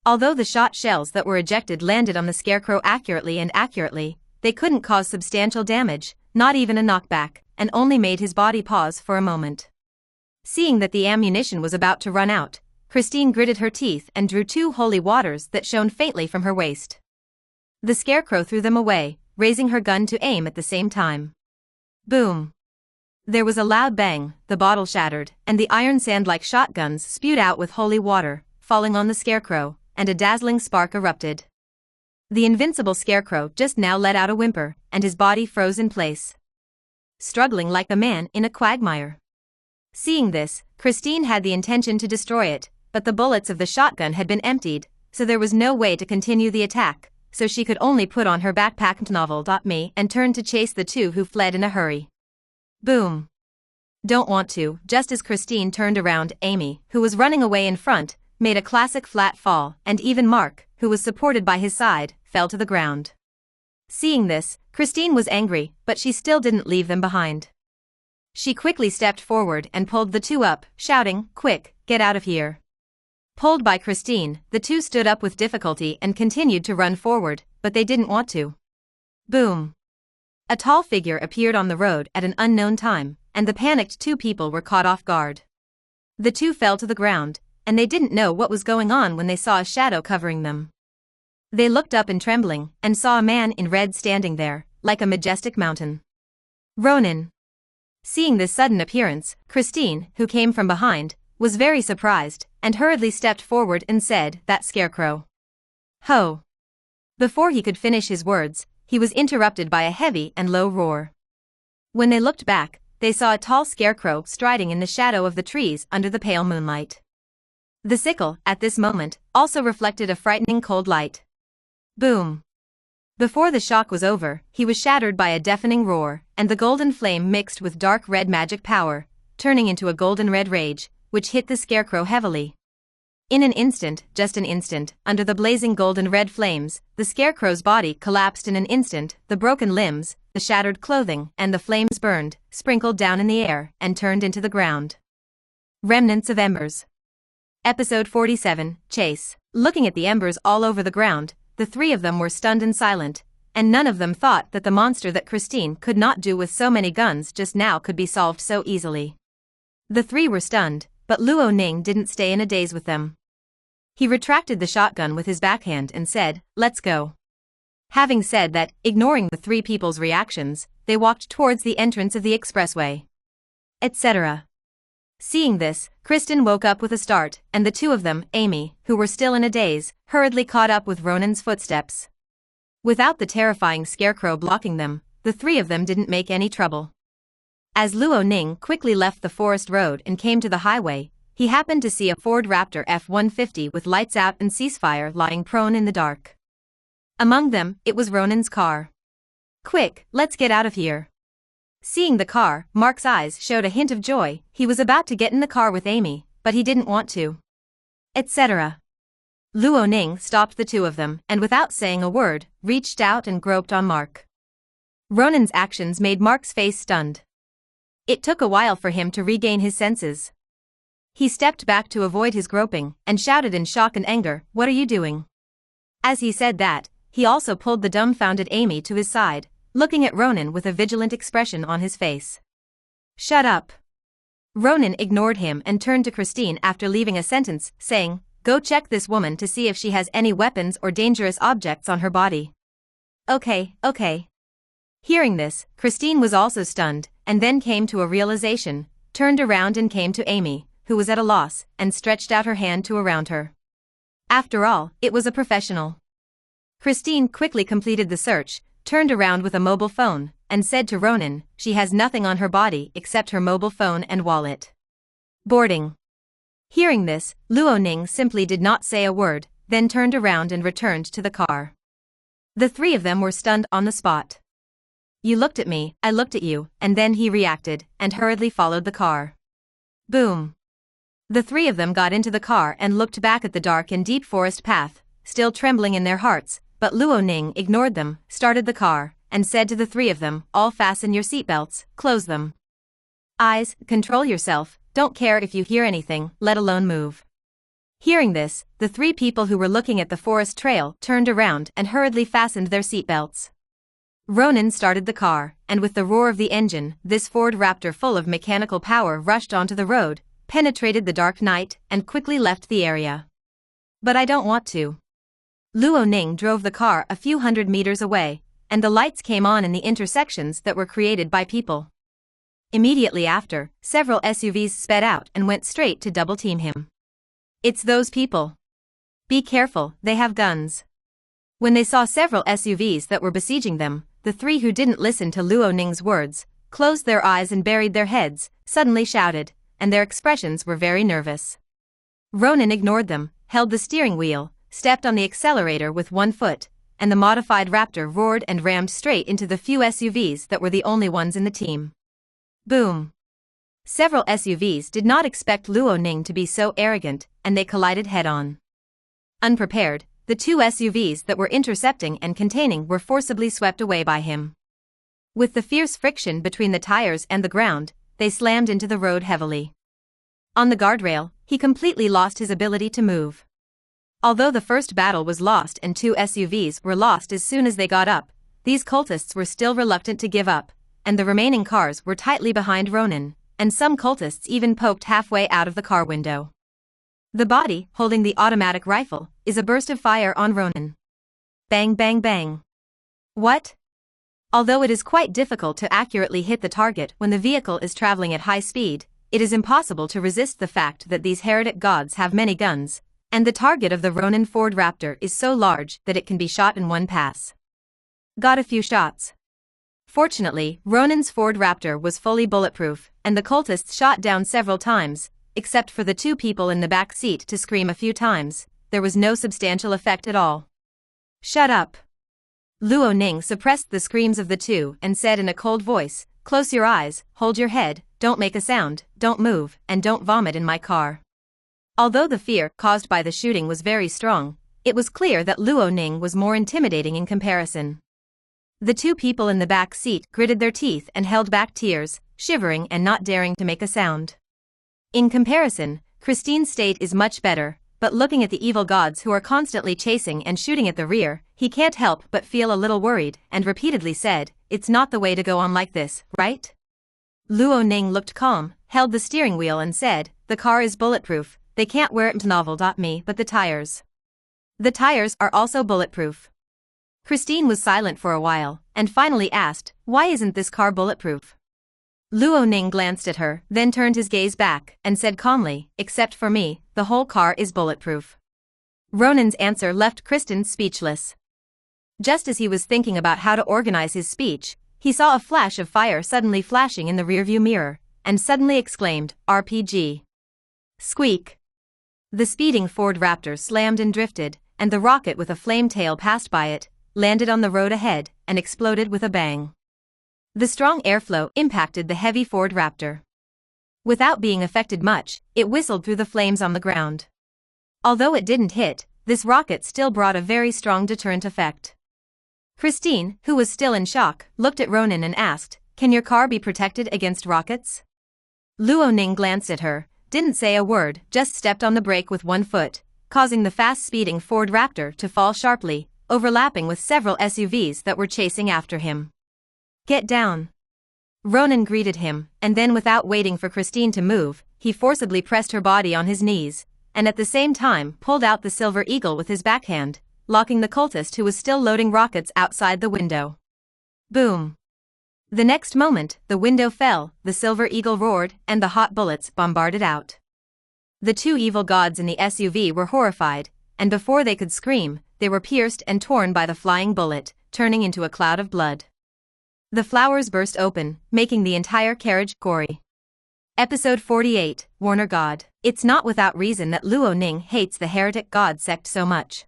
Although the shot shells that were ejected landed on the scarecrow accurately, they couldn't cause substantial damage, not even a knockback, and only made his body pause for a moment. Seeing that the ammunition was about to run out, Christine gritted her teeth and drew two holy waters that shone faintly from her waist. The scarecrow threw them away, raising her gun to aim at the same time. Boom! There was a loud bang, the bottle shattered, and the iron sand-like shotguns spewed out with holy water, falling on the scarecrow, and a dazzling spark erupted. The invincible scarecrow just now let out a whimper, and his body froze in place, struggling like a man in a quagmire. Seeing this, Christine had the intention to destroy it, but the bullets of the shotgun had been emptied, so there was no way to continue the attack, so she could only put on her backpack novel.me and turn to chase the two who fled in a hurry. Boom! Don't want to. Just as Christine turned around, Amy, who was running away in front, made a classic flat fall, and even Mark, who was supported by his side, fell to the ground. Seeing this, Christine was angry, but she still didn't leave them behind. She quickly stepped forward and pulled the two up, shouting, "Quick, get out of here." Pulled by Christine, the two stood up with difficulty and continued to run forward, but they didn't want to. Boom! A tall figure appeared on the road at an unknown time, and the panicked two people were caught off guard. The two fell to the ground, and they didn't know what was going on when they saw a shadow covering them. They looked up in trembling, and saw a man in red standing there, like a majestic mountain. Ronin. Seeing this sudden appearance, Christine, who came from behind, was very surprised, and hurriedly stepped forward and said, "That scarecrow." Ho! Before he could finish his words, he was interrupted by a heavy and low roar. When they looked back, they saw a tall scarecrow striding in the shadow of the trees under the pale moonlight. The sickle, at this moment, also reflected a frightening cold light. Boom! Before the shock was over, he was shattered by a deafening roar, and the golden flame mixed with dark red magic power, turning into a golden red rage, which hit the scarecrow heavily. In an instant, just an instant, under the blazing golden red flames, the scarecrow's body collapsed in an instant, the broken limbs, the shattered clothing, and the flames burned, sprinkled down in the air, and turned into the ground. Remnants of Embers. Episode 47, Chase. Looking at the embers all over the ground, the three of them were stunned and silent, and none of them thought that the monster that Christine could not do with so many guns just now could be solved so easily. The three were stunned, but Luo Ning didn't stay in a daze with them. He retracted the shotgun with his backhand and said, "Let's go." Having said that, ignoring the three people's reactions, they walked towards the entrance of the expressway. Etc. Seeing this, Kristen woke up with a start, and the two of them, Amy, who were still in a daze, hurriedly caught up with Ronin's footsteps. Without the terrifying scarecrow blocking them, the three of them didn't make any trouble. As Luo Ning quickly left the forest road and came to the highway, he happened to see a Ford Raptor F-150 with lights out and ceasefire lying prone in the dark. Among them, it was Ronin's car. "Quick, let's get out of here." Seeing the car, Mark's eyes showed a hint of joy. He was about to get in the car with Amy, but he didn't want to. Etc. Luo Ning stopped the two of them and without saying a word, reached out and groped on Mark. Ronin's actions made Mark's face stunned. It took a while for him to regain his senses. He stepped back to avoid his groping and shouted in shock and anger, "What are you doing?" As he said that, he also pulled the dumbfounded Amy to his side, looking at Ronin with a vigilant expression on his face. "Shut up." Ronin ignored him and turned to Christine after leaving a sentence, saying, "Go check this woman to see if she has any weapons or dangerous objects on her body." Okay. Hearing this, Christine was also stunned, and then came to a realization, turned around and came to Amy, who was at a loss, and stretched out her hand to around her. After all, it was a professional. Christine quickly completed the search, turned around with a mobile phone, and said to Ronin, "She has nothing on her body except her mobile phone and wallet." Boarding. Hearing this, Luo Ning simply did not say a word, then turned around and returned to the car. The three of them were stunned on the spot. "You looked at me, I looked at you," and then he reacted, and hurriedly followed the car. Boom. The three of them got into the car and looked back at the dark and deep forest path, still trembling in their hearts, but Luo Ning ignored them, started the car, and said to the three of them, "All fasten your seatbelts, close them. Eyes, control yourself, don't care if you hear anything, let alone move." Hearing this, the three people who were looking at the forest trail turned around and hurriedly fastened their seatbelts. Ronin started the car, and with the roar of the engine, this Ford Raptor full of mechanical power rushed onto the road, penetrated the dark night, and quickly left the area. "But I don't want to." Luo Ning drove the car a few hundred meters away, and the lights came on in the intersections that were created by people. Immediately after, several SUVs sped out and went straight to double-team him. "It's those people. Be careful, they have guns." When they saw several SUVs that were besieging them, the three who didn't listen to Luo Ning's words, closed their eyes and buried their heads, suddenly shouted, and their expressions were very nervous. Ronin ignored them, held the steering wheel, stepped on the accelerator with one foot, and the modified Raptor roared and rammed straight into the few SUVs that were the only ones in the team. Boom. Several SUVs did not expect Luo Ning to be so arrogant, and they collided head-on. Unprepared, the two SUVs that were intercepting and containing were forcibly swept away by him. With the fierce friction between the tires and the ground, they slammed into the road heavily. On the guardrail, he completely lost his ability to move. Although the first battle was lost and two SUVs were lost as soon as they got up, these cultists were still reluctant to give up, and the remaining cars were tightly behind Ronin, and some cultists even poked halfway out of the car window. The body, holding the automatic rifle, is a burst of fire on Ronin. Bang bang bang. What? Although it is quite difficult to accurately hit the target when the vehicle is traveling at high speed, it is impossible to resist the fact that these heretic gods have many guns, and the target of the Ronin Ford Raptor is so large that it can be shot in one pass. Got a few shots. Fortunately, Ronin's Ford Raptor was fully bulletproof, and the cultists shot down several times, except for the two people in the back seat to scream a few times. There was no substantial effect at all. "Shut up." Luo Ning suppressed the screams of the two and said in a cold voice, "Close your eyes, hold your head, don't make a sound, don't move, and don't vomit in my car." Although the fear caused by the shooting was very strong, it was clear that Luo Ning was more intimidating in comparison. The two people in the back seat gritted their teeth and held back tears, shivering and not daring to make a sound. In comparison, Christine's state is much better, but looking at the evil gods who are constantly chasing and shooting at the rear, he can't help but feel a little worried and repeatedly said, "It's not the way to go on like this, right?" Luo Ning looked calm, held the steering wheel and said, "The car is bulletproof, they can't wear it novel.me but the tires. The tires are also bulletproof." Christine was silent for a while, and finally asked, "Why isn't this car bulletproof?" Luo Ning glanced at her, then turned his gaze back, and said calmly, "Except for me, the whole car is bulletproof." Ronin's answer left Christine speechless. Just as he was thinking about how to organize his speech, he saw a flash of fire suddenly flashing in the rearview mirror, and suddenly exclaimed, "RPG!" Squeak! The speeding Ford Raptor slammed and drifted, and the rocket with a flame tail passed by it, landed on the road ahead, and exploded with a bang. The strong airflow impacted the heavy Ford Raptor. Without being affected much, it whistled through the flames on the ground. Although it didn't hit, this rocket still brought a very strong deterrent effect. Christine, who was still in shock, looked at Ronin and asked, "Can your car be protected against rockets?" Luo Ning glanced at her, didn't say a word, just stepped on the brake with one foot, causing the fast-speeding Ford Raptor to fall sharply, overlapping with several SUVs that were chasing after him. "Get down!" Ronin greeted him, and then without waiting for Christine to move, he forcibly pressed her body on his knees, and at the same time pulled out the Silver Eagle with his backhand, locking the cultist who was still loading rockets outside the window. Boom! The next moment, the window fell, the Silver Eagle roared, and the hot bullets bombarded out. The two evil gods in the SUV were horrified, and before they could scream, they were pierced and torn by the flying bullet, turning into a cloud of blood. The flowers burst open, making the entire carriage gory. Episode 48, Warner God. It's not without reason that Luo Ning hates the heretic god sect so much.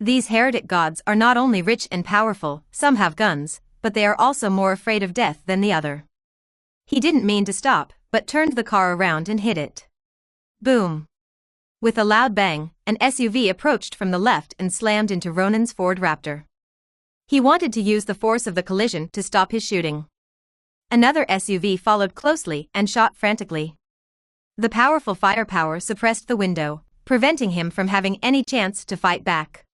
These heretic gods are not only rich and powerful, some have guns, but they are also more afraid of death than the other. He didn't mean to stop, but turned the car around and hit it. Boom! With a loud bang, an SUV approached from the left and slammed into Ronin's Ford Raptor. He wanted to use the force of the collision to stop his shooting. Another SUV followed closely and shot frantically. The powerful firepower suppressed the window, preventing him from having any chance to fight back.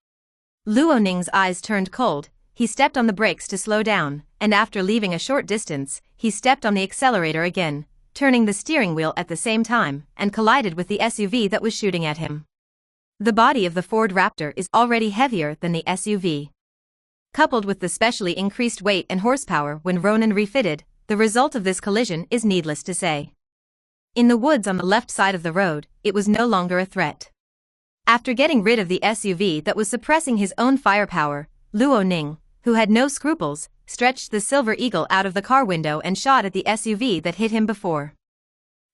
Luo Ning's eyes turned cold, he stepped on the brakes to slow down, and after leaving a short distance, he stepped on the accelerator again, turning the steering wheel at the same time, and collided with the SUV that was shooting at him. The body of the Ford Raptor is already heavier than the SUV. Coupled with the specially increased weight and horsepower when Ronin refitted, the result of this collision is needless to say. In the woods on the left side of the road, it was no longer a threat. After getting rid of the SUV that was suppressing his own firepower, Luo Ning, who had no scruples, stretched the Silver Eagle out of the car window and shot at the SUV that hit him before.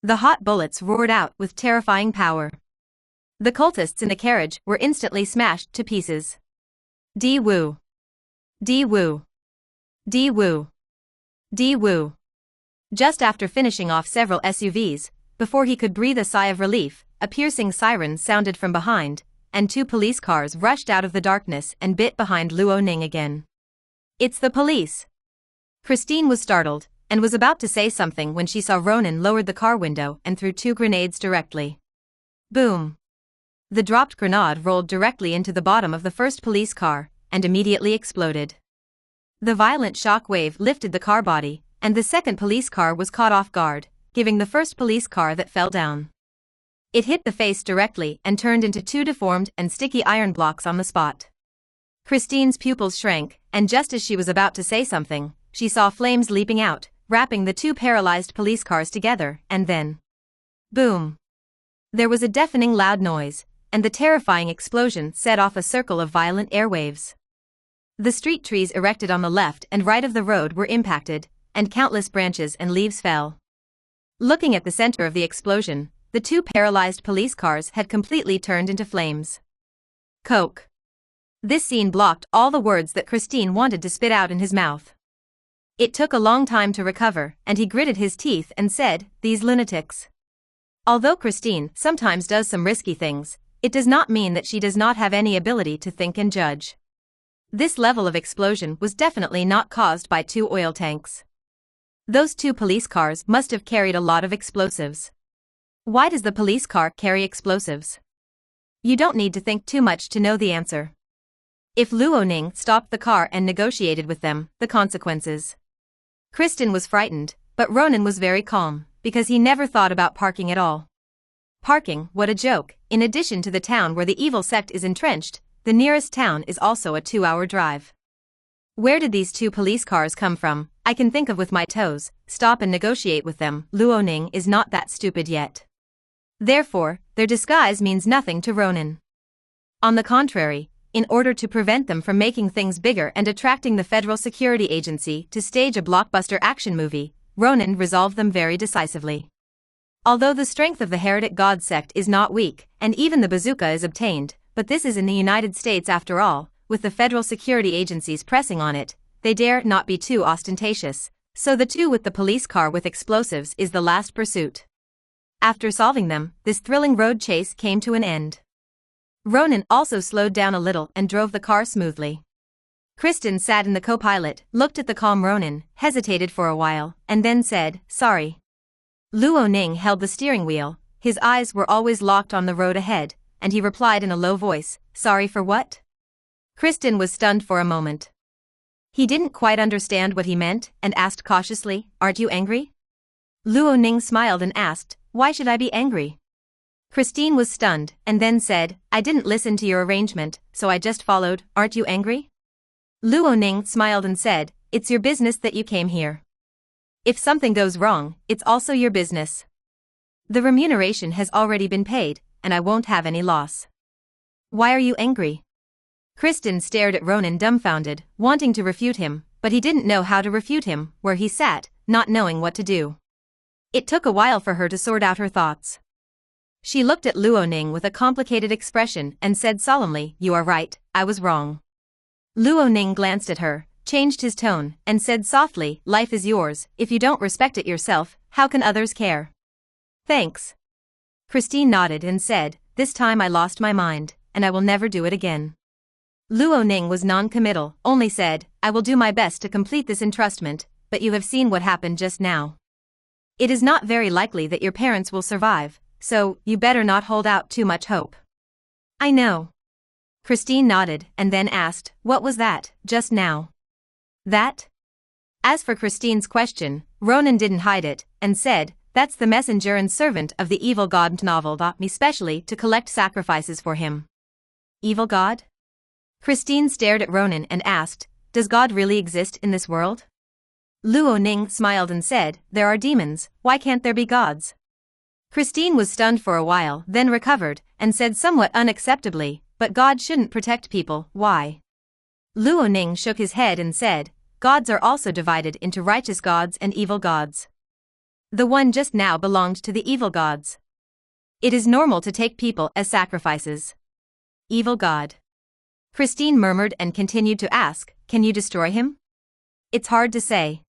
The hot bullets roared out with terrifying power. The cultists in the carriage were instantly smashed to pieces. Dee-woo. Dee-woo. Dee-woo. Dee-woo. Just after finishing off several SUVs, before he could breathe a sigh of relief, a piercing siren sounded from behind, and two police cars rushed out of the darkness and bit behind Luo Ning again. "It's the police!" Christine was startled, and was about to say something when she saw Ronin lowered the car window and threw two grenades directly. Boom! The dropped grenade rolled directly into the bottom of the first police car, and immediately exploded. The violent shock wave lifted the car body, and the second police car was caught off guard, giving the first police car that fell down. It hit the face directly and turned into two deformed and sticky iron blocks on the spot. Christine's pupils shrank, and just as she was about to say something, she saw flames leaping out, wrapping the two paralyzed police cars together, and then... boom! There was a deafening loud noise, and the terrifying explosion set off a circle of violent airwaves. The street trees erected on the left and right of the road were impacted, and countless branches and leaves fell. Looking at the center of the explosion, the two paralyzed police cars had completely turned into flames. Coke. This scene blocked all the words that Christine wanted to spit out in his mouth. It took a long time to recover, and he gritted his teeth and said, "These lunatics." Although Christine sometimes does some risky things, it does not mean that she does not have any ability to think and judge. This level of explosion was definitely not caused by 2 oil tanks. Those 2 police cars must have carried a lot of explosives. Why does the police car carry explosives? You don't need to think too much to know the answer. If Luo Ning stopped the car and negotiated with them, the consequences. Kristen was frightened, but Ronin was very calm, because he never thought about parking at all. Parking, what a joke. In addition to the town where the evil sect is entrenched, the nearest town is also a 2-hour drive. Where did these 2 police cars come from? I can think of with my toes. Stop and negotiate with them. Luo Ning is not that stupid yet. Therefore, their disguise means nothing to Ronin. On the contrary, in order to prevent them from making things bigger and attracting the Federal Security Agency to stage a blockbuster action movie, Ronin resolved them very decisively. Although the strength of the Heretic God sect is not weak, and even the bazooka is obtained, but this is in the United States after all, with the federal security agencies pressing on it, they dare not be too ostentatious, so the 2 with the police car with explosives is the last pursuit. After solving them, this thrilling road chase came to an end. Ronin also slowed down a little and drove the car smoothly. Kristen sat in the co-pilot, looked at the calm Ronin, hesitated for a while, and then said, "Sorry." Luo Ning held the steering wheel, his eyes were always locked on the road ahead, and he replied in a low voice, "Sorry for what?" Kristen was stunned for a moment. He didn't quite understand what he meant, and asked cautiously, "Aren't you angry?" Luo Ning smiled and asked, "Why should I be angry?" Christine was stunned, and then said, "I didn't listen to your arrangement, so I just followed. Aren't you angry?" Luo Ning smiled and said, "It's your business that you came here. If something goes wrong, it's also your business. The remuneration has already been paid, and I won't have any loss. Why are you angry?" Kristen stared at Ronin dumbfounded, wanting to refute him, but he didn't know how to refute him, where he sat, not knowing what to do. It took a while for her to sort out her thoughts. She looked at Luo Ning with a complicated expression and said solemnly, "You are right, I was wrong." Luo Ning glanced at her, changed his tone, and said softly, "Life is yours. If you don't respect it yourself, how can others care?" "Thanks." Christine nodded and said, "This time I lost my mind, and I will never do it again." Luo Ning was non-committal, only said, "I will do my best to complete this entrustment, but you have seen what happened just now. It is not very likely that your parents will survive, so you better not hold out too much hope." "I know." Christine nodded and then asked, "What was that, just now?" "That?" As for Christine's question, Ronin didn't hide it, and said, "That's the messenger and servant of the evil god Novel me specially to collect sacrifices for him." "Evil god?" Christine stared at Ronin and asked, "Does God really exist in this world?" Luo Ning smiled and said, "There are demons, why can't there be gods?" Christine was stunned for a while, then recovered, and said somewhat unacceptably, "But God shouldn't protect people, why?" Luo Ning shook his head and said, "Gods are also divided into righteous gods and evil gods. The one just now belonged to the evil gods. It is normal to take people as sacrifices." "Evil god?" Christine murmured and continued to ask, "Can you destroy him?" "It's hard to say."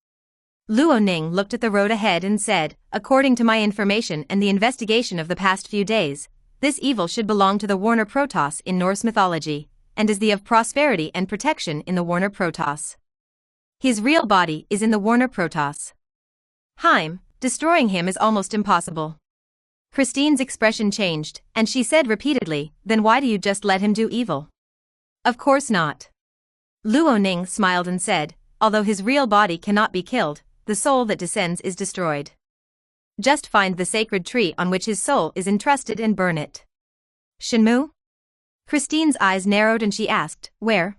Luo Ning looked at the road ahead and said, "According to my information and the investigation of the past few days, this evil should belong to the Warner Protoss in Norse mythology, and is the of prosperity and protection in the Warner Protoss. His real body is in the Warner Protoss. Destroying him is almost impossible." Christine's expression changed, and she said repeatedly, "Then why do you just let him do evil?" "Of course not." Luo Ning smiled and said, "Although his real body cannot be killed, the soul that descends is destroyed. Just find the sacred tree on which his soul is entrusted and burn it." "Shenmue?" Christine's eyes narrowed and she asked, "Where?"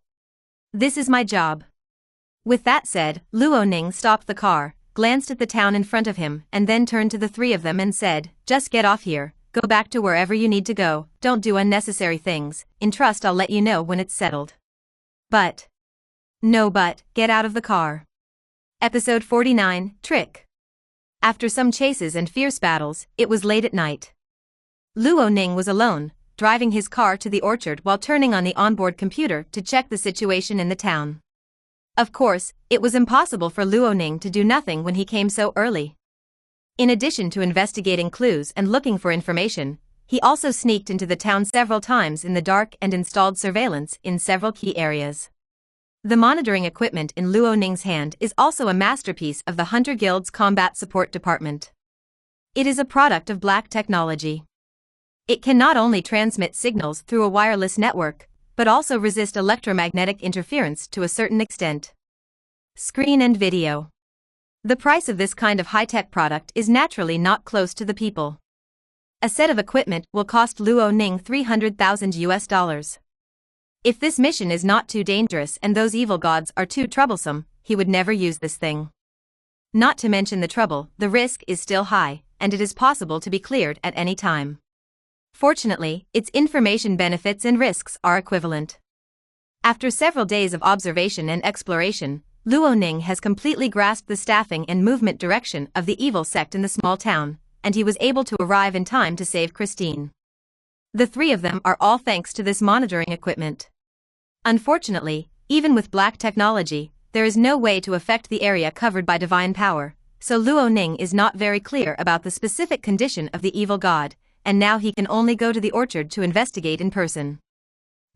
"This is my job." With that said, Luo Ning stopped the car, glanced at the town in front of him, and then turned to the 3 of them and said, "Just get off here, go back to wherever you need to go, don't do unnecessary things, in trust I'll let you know when it's settled." "But." "No but, get out of the car." Episode 49, Trick. After some chases and fierce battles, it was late at night. Luo Ning was alone, driving his car to the orchard while turning on the onboard computer to check the situation in the town. Of course, it was impossible for Luo to do nothing when he came so early. In addition to investigating clues and looking for information, he also sneaked into the town several times in the dark and installed surveillance in several key areas. The monitoring equipment in Luo hand is also a masterpiece of the Hunter Guild's Combat Support Department. It is a product of black technology. It can not only transmit signals through a wireless network, but also resist electromagnetic interference to a certain extent. Screen and video. The price of this kind of high-tech product is naturally not close to the people. A set of equipment will cost Luo 300,000 US dollars. If this mission is not too dangerous and those evil gods are too troublesome, he would never use this thing. Not to mention the trouble, the risk is still high, and it is possible to be cleared at any time. Fortunately, its information benefits and risks are equivalent. After several days of observation and exploration, Luo has completely grasped the staffing and movement direction of the evil sect in the small town, and he was able to arrive in time to save Christine. The three of them are all thanks to this monitoring equipment. Unfortunately, even with black technology, there is no way to affect the area covered by divine power, so Luo is not very clear about the specific condition of the evil god, and now he can only go to the orchard to investigate in person.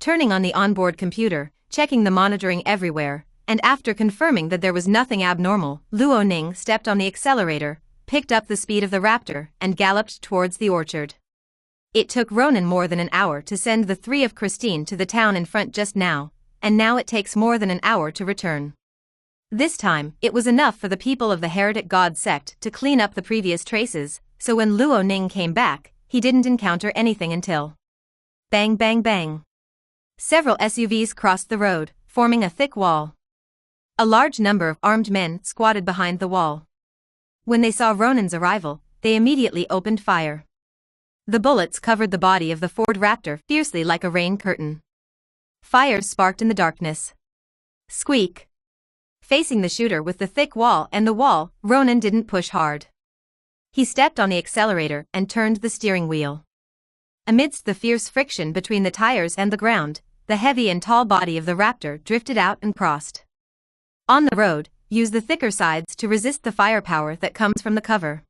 Turning on the onboard computer, checking the monitoring everywhere, and after confirming that there was nothing abnormal, Luo stepped on the accelerator, picked up the speed of the raptor, and galloped towards the orchard. It took Ronin more than an hour to send the three of Christine to the town in front just now, and now it takes more than an hour to return. This time, it was enough for the people of the heretic god sect to clean up the previous traces, so when Luo came back, he didn't encounter anything until bang bang bang. Several SUVs crossed the road, forming a thick wall. A large number of armed men squatted behind the wall. When they saw Ronin's arrival, they immediately opened fire. The bullets covered the body of the Ford Raptor fiercely like a rain curtain. Fires sparked in the darkness. Squeak. Facing the shooter with the thick wall and the wall, Ronin didn't push hard. He stepped on the accelerator and turned the steering wheel. Amidst the fierce friction between the tires and the ground, the heavy and tall body of the Raptor drifted out and crossed. On the road, use the thicker sides to resist the firepower that comes from the cover.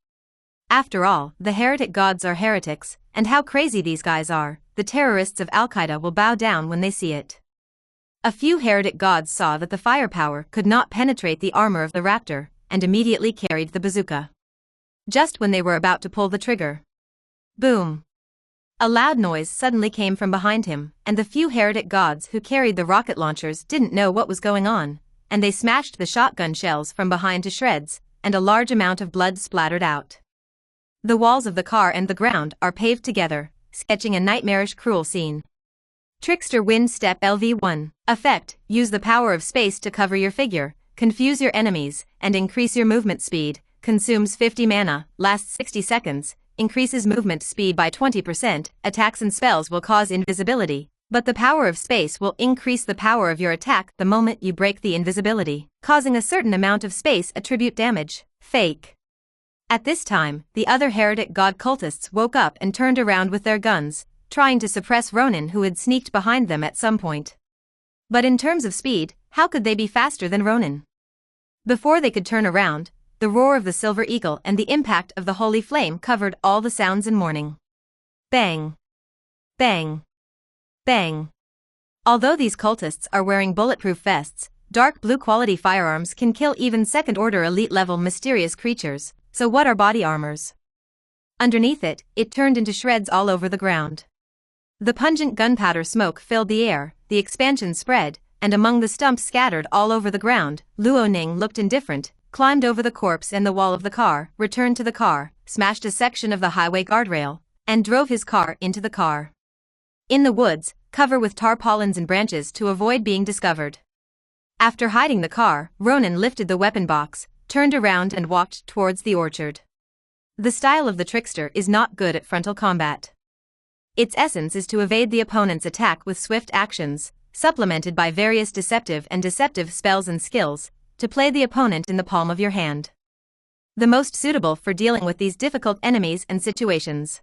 After all, the heretic gods are heretics, and how crazy these guys are, the terrorists of Al-Qaeda will bow down when they see it. A few heretic gods saw that the firepower could not penetrate the armor of the Raptor, and immediately carried the bazooka. Just when they were about to pull the trigger. Boom! A loud noise suddenly came from behind him, and the few heretic gods who carried the rocket launchers didn't know what was going on, and they smashed the shotgun shells from behind to shreds, and a large amount of blood splattered out. The walls of the car and the ground are paved together, sketching a nightmarish cruel scene. Trickster Wind Step LV1. Effect: use the power of space to cover your figure, confuse your enemies, and increase your movement speed. Consumes 50 mana, lasts 60 seconds, increases movement speed by 20%, attacks and spells will cause invisibility, but the power of space will increase the power of your attack the moment you break the invisibility, causing a certain amount of space attribute damage. Fake. At this time, the other heretic god cultists woke up and turned around with their guns, trying to suppress Ronin who had sneaked behind them at some point. But in terms of speed, how could they be faster than Ronin? Before they could turn around, the roar of the Silver Eagle and the impact of the Holy Flame covered all the sounds in mourning. Bang! Bang! Bang! Although these cultists are wearing bulletproof vests, dark blue quality firearms can kill even second-order elite-level mysterious creatures, so what are body armors? Underneath it, it turned into shreds all over the ground. The pungent gunpowder smoke filled the air, the expansion spread, and among the stumps scattered all over the ground, Luo looked indifferent, climbed over the corpse and the wall of the car, returned to the car, smashed a section of the highway guardrail, and drove his car into the car. In the woods, cover with tarpaulins and branches to avoid being discovered. After hiding the car, Ronin lifted the weapon box, turned around and walked towards the orchard. The style of the trickster is not good at frontal combat. Its essence is to evade the opponent's attack with swift actions, supplemented by various deceptive spells and skills, to play the opponent in the palm of your hand. The most suitable for dealing with these difficult enemies and situations.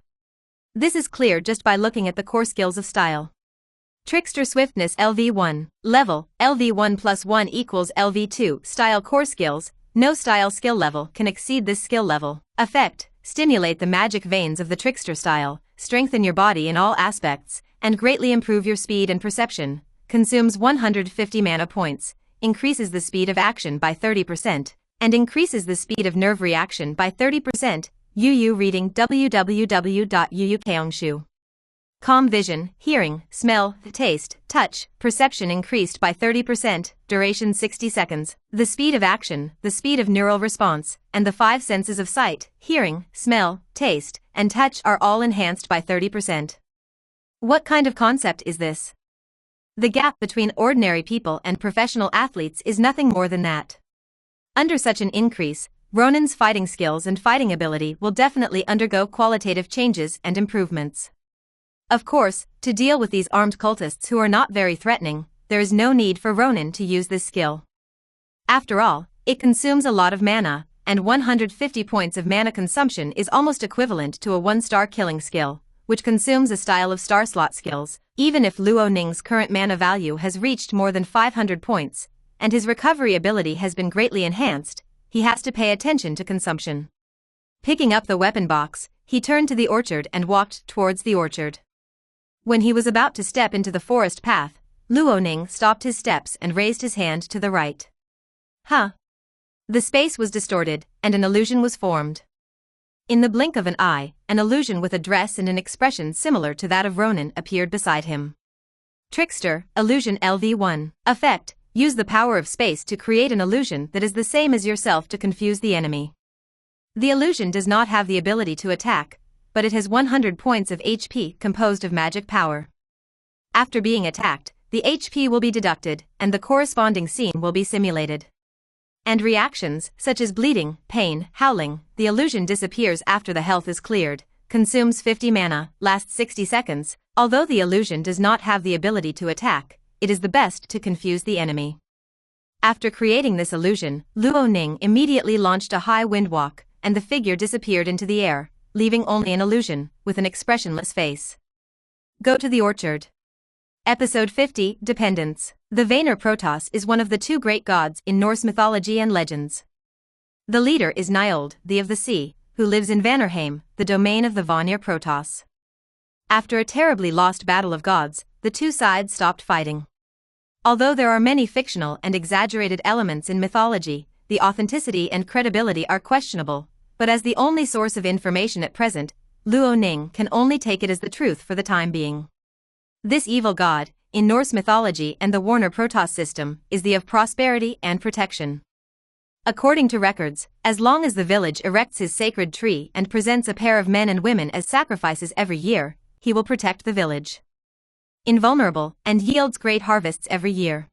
This is clear just by looking at the core skills of style. Trickster Swiftness LV1. Level, LV1 plus 1 equals LV2. Style core skills, no style skill level can exceed this skill level. Effect, stimulate the magic veins of the trickster style, strengthen your body in all aspects, and greatly improve your speed and perception. Consumes 150 mana points, increases the speed of action by 30%, and increases the speed of nerve reaction by 30%. UU reading www.uukeongshu. Calm vision, hearing, smell, taste, touch, perception increased by 30%, duration 60 seconds. The speed of action, the speed of neural response, and the 5 senses of sight, hearing, smell, taste, and touch are all enhanced by 30%. What kind of concept is this? The gap between ordinary people and professional athletes is nothing more than that. Under such an increase, Ronin's fighting skills and fighting ability will definitely undergo qualitative changes and improvements. Of course, to deal with these armed cultists who are not very threatening, there is no need for Ronin to use this skill. After all, it consumes a lot of mana, and 150 points of mana consumption is almost equivalent to a 1-star killing skill, which consumes a style of star slot skills. Even if Luo Ning's current mana value has reached more than 500 points, and his recovery ability has been greatly enhanced, he has to pay attention to consumption. Picking up the weapon box, he turned to the orchard and walked towards the orchard. When he was about to step into the forest path, Luo Ning stopped his steps and raised his hand to the right. Huh? The space was distorted, and an illusion was formed. In the blink of an eye, an illusion with a dress and an expression similar to that of Ronin appeared beside him. Trickster, Illusion LV1. Effect, use the power of space to create an illusion that is the same as yourself to confuse the enemy. The illusion does not have the ability to attack, but it has 100 points of HP composed of magic power. After being attacked, the HP will be deducted, and the corresponding scene will be simulated. And reactions, such as bleeding, pain, howling, the illusion disappears after the health is cleared, consumes 50 mana, lasts 60 seconds. Although the illusion does not have the ability to attack, it is the best to confuse the enemy. After creating this illusion, Luo Ning immediately launched a high wind walk, and the figure disappeared into the air, leaving only an illusion, with an expressionless face. Go to the orchard. Episode 50, Dependence. The Vanir Protoss is one of the 2 great gods in Norse mythology and legends. The leader is Niold, the of the sea, who lives in Vanirheim, the domain of the Vanir Protoss. After a terribly lost battle of gods, the 2 sides stopped fighting. Although there are many fictional and exaggerated elements in mythology, the authenticity and credibility are questionable, but as the only source of information at present, Luo Ning can only take it as the truth for the time being. This evil god, in Norse mythology and the Vanir Protoss system, is the of prosperity and protection. According to records, as long as the village erects his sacred tree and presents a pair of men and women as sacrifices every year, he will protect the village. Invulnerable, and yields great harvests every year.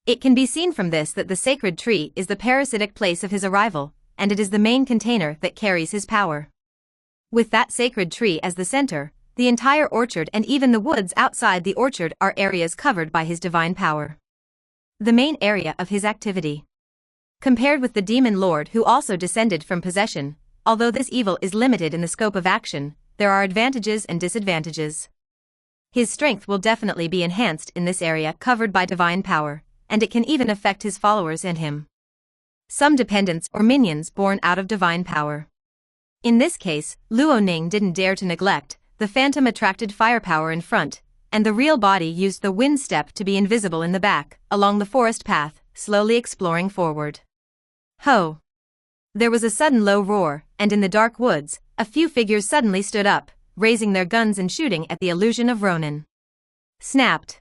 It can be seen from this that the sacred tree is the parasitic place of his arrival, and it is the main container that carries his power. With that sacred tree as the center, the entire orchard and even the woods outside the orchard are areas covered by his divine power. The main area of his activity. Compared with the demon lord who also descended from possession, although this evil is limited in the scope of action, there are advantages and disadvantages. His strength will definitely be enhanced in this area covered by divine power, and it can even affect his followers and him. Some dependents or minions born out of divine power. In this case, Luo Ning didn't dare to neglect, the phantom attracted firepower in front, and the real body used the wind step to be invisible in the back, along the forest path, slowly exploring forward. Ho! There was a sudden low roar, and in the dark woods, a few figures suddenly stood up, raising their guns and shooting at the illusion of Ronin. Snapped.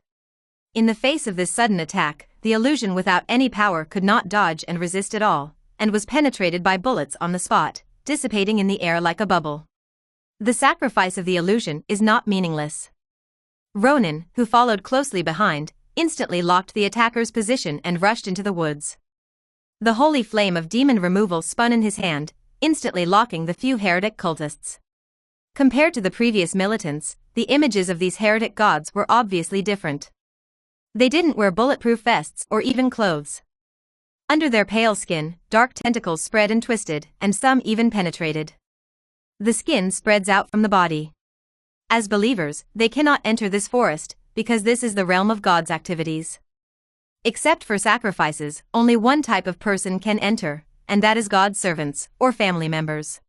In the face of this sudden attack, the illusion without any power could not dodge and resist at all, and was penetrated by bullets on the spot, dissipating in the air like a bubble. The sacrifice of the illusion is not meaningless. Ronin, who followed closely behind, instantly locked the attacker's position and rushed into the woods. The holy flame of demon removal spun in his hand, instantly locking the few heretic cultists. Compared to the previous militants, the images of these heretic gods were obviously different. They didn't wear bulletproof vests or even clothes. Under their pale skin, dark tentacles spread and twisted, and some even penetrated. The skin spreads out from the body. As believers, they cannot enter this forest, because this is the realm of God's activities. Except for sacrifices, only one type of person can enter, and that is God's servants, or family members.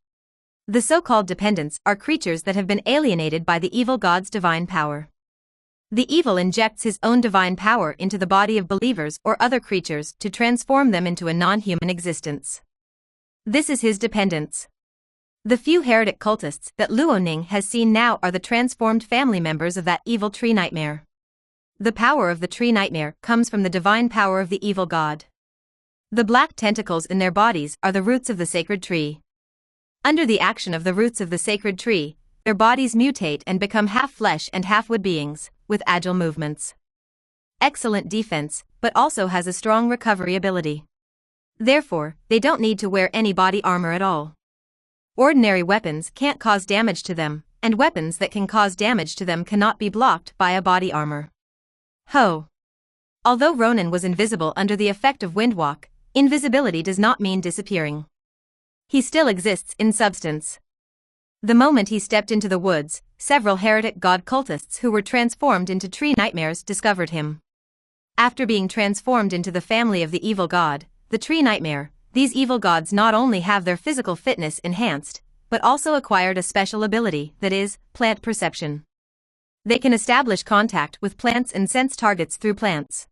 The so-called dependents are creatures that have been alienated by the evil God's divine power. The evil injects his own divine power into the body of believers or other creatures to transform them into a non-human existence. This is his dependence. The few heretic cultists that Luo Ning has seen now are the transformed family members of that evil tree nightmare. The power of the tree nightmare comes from the divine power of the evil god. The black tentacles in their bodies are the roots of the sacred tree. Under the action of the roots of the sacred tree, their bodies mutate and become half flesh and half wood beings, with agile movements. Excellent defense, but also has a strong recovery ability. Therefore, they don't need to wear any body armor at all. Ordinary weapons can't cause damage to them, and weapons that can cause damage to them cannot be blocked by a body armor. Ho! Although Ronin was invisible under the effect of windwalk, invisibility does not mean disappearing. He still exists in substance. The moment he stepped into the woods, several heretic god cultists who were transformed into tree nightmares discovered him. After being transformed into the family of the evil god, the tree nightmare, these evil gods not only have their physical fitness enhanced, but also acquired a special ability, that is, plant perception. They can establish contact with plants and sense targets through plants.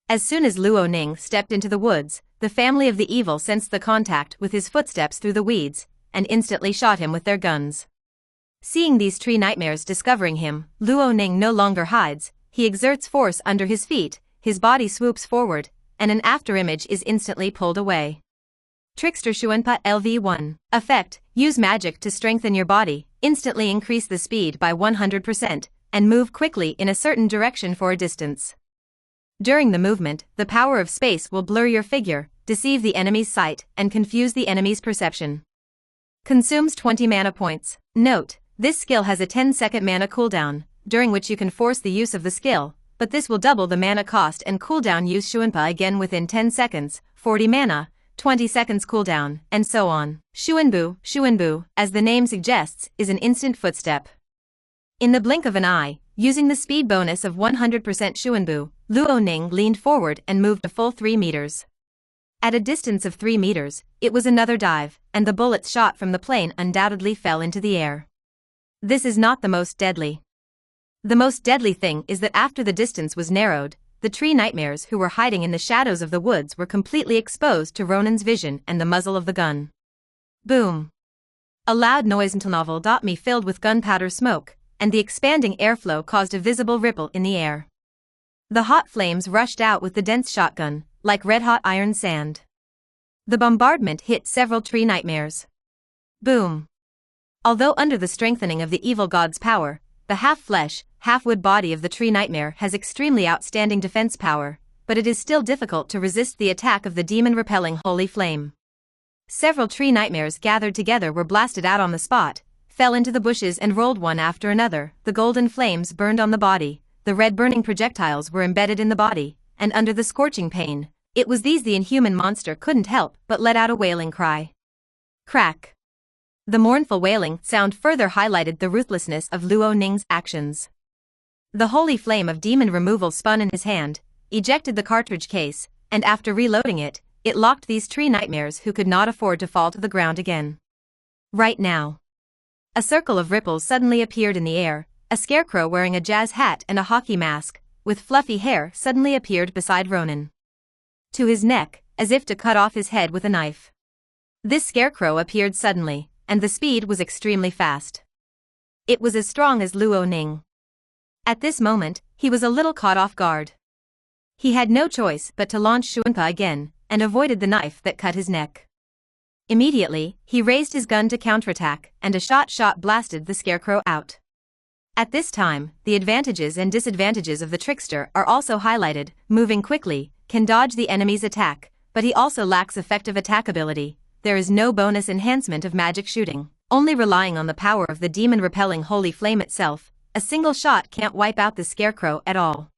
As soon as Luo Ning stepped into the woods, the family of the evil sensed the contact with his footsteps through the weeds, and instantly shot him with their guns. Seeing these tree nightmares discovering him, Luo Ning no longer hides, he exerts force under his feet, his body swoops forward, and an afterimage is instantly pulled away. Trickster Xuanpa LV1. Effect: use magic to strengthen your body, instantly increase the speed by 100%, and move quickly in a certain direction for a distance. During the movement, the power of space will blur your figure, deceive the enemy's sight, and confuse the enemy's perception. Consumes 20 mana points. Note, this skill has a 10-second mana cooldown, during which you can force the use of the skill, but this will double the mana cost and cooldown. Use Xuanpa again within 10 seconds, 40 mana, 20 seconds cooldown, and so on. Xuanbu, as the name suggests, is an instant footstep. In the blink of an eye, using the speed bonus of 100% Xuanbu, Luo Ning leaned forward and moved a full 3 meters. At a distance of 3 meters, it was another dive, and the bullets shot from the plane undoubtedly fell into the air. This is not the most deadly. The most deadly thing is that after the distance was narrowed, the tree nightmares who were hiding in the shadows of the woods were completely exposed to Ronin's vision and the muzzle of the gun. Boom! A loud noise until novel.me filled with gunpowder smoke, and the expanding airflow caused a visible ripple in the air. The hot flames rushed out with the dense shotgun, like red-hot iron sand. The bombardment hit several tree nightmares. Boom! Although under the strengthening of the evil god's power, the half-flesh, half-wood body of the tree nightmare has extremely outstanding defense power, but it is still difficult to resist the attack of the demon-repelling holy flame. Several tree nightmares gathered together were blasted out on the spot, fell into the bushes and rolled one after another. The golden flames burned on the body, the red burning projectiles were embedded in the body, and under the scorching pain, it was these the inhuman monster couldn't help but let out a wailing cry. Crack! The mournful wailing sound further highlighted the ruthlessness of Luo Ning's actions. The holy flame of demon removal spun in his hand, ejected the cartridge case, and after reloading it, it locked these tree nightmares who could not afford to fall to the ground again. Right now. A circle of ripples suddenly appeared in the air. A scarecrow wearing a jazz hat and a hockey mask, with fluffy hair, suddenly appeared beside Ronin. To his neck, as if to cut off his head with a knife. This scarecrow appeared suddenly, and the speed was extremely fast. It was as strong as Luo Ning. At this moment, he was a little caught off guard. He had no choice but to launch Xuanpa again, and avoided the knife that cut his neck. Immediately, he raised his gun to counterattack, and a shot blasted the scarecrow out. At this time, the advantages and disadvantages of the trickster are also highlighted. Moving quickly, can dodge the enemy's attack, but he also lacks effective attack ability. There is no bonus enhancement of magic shooting, only relying on the power of the demon-repelling holy flame itself. A single shot can't wipe out the scarecrow at all.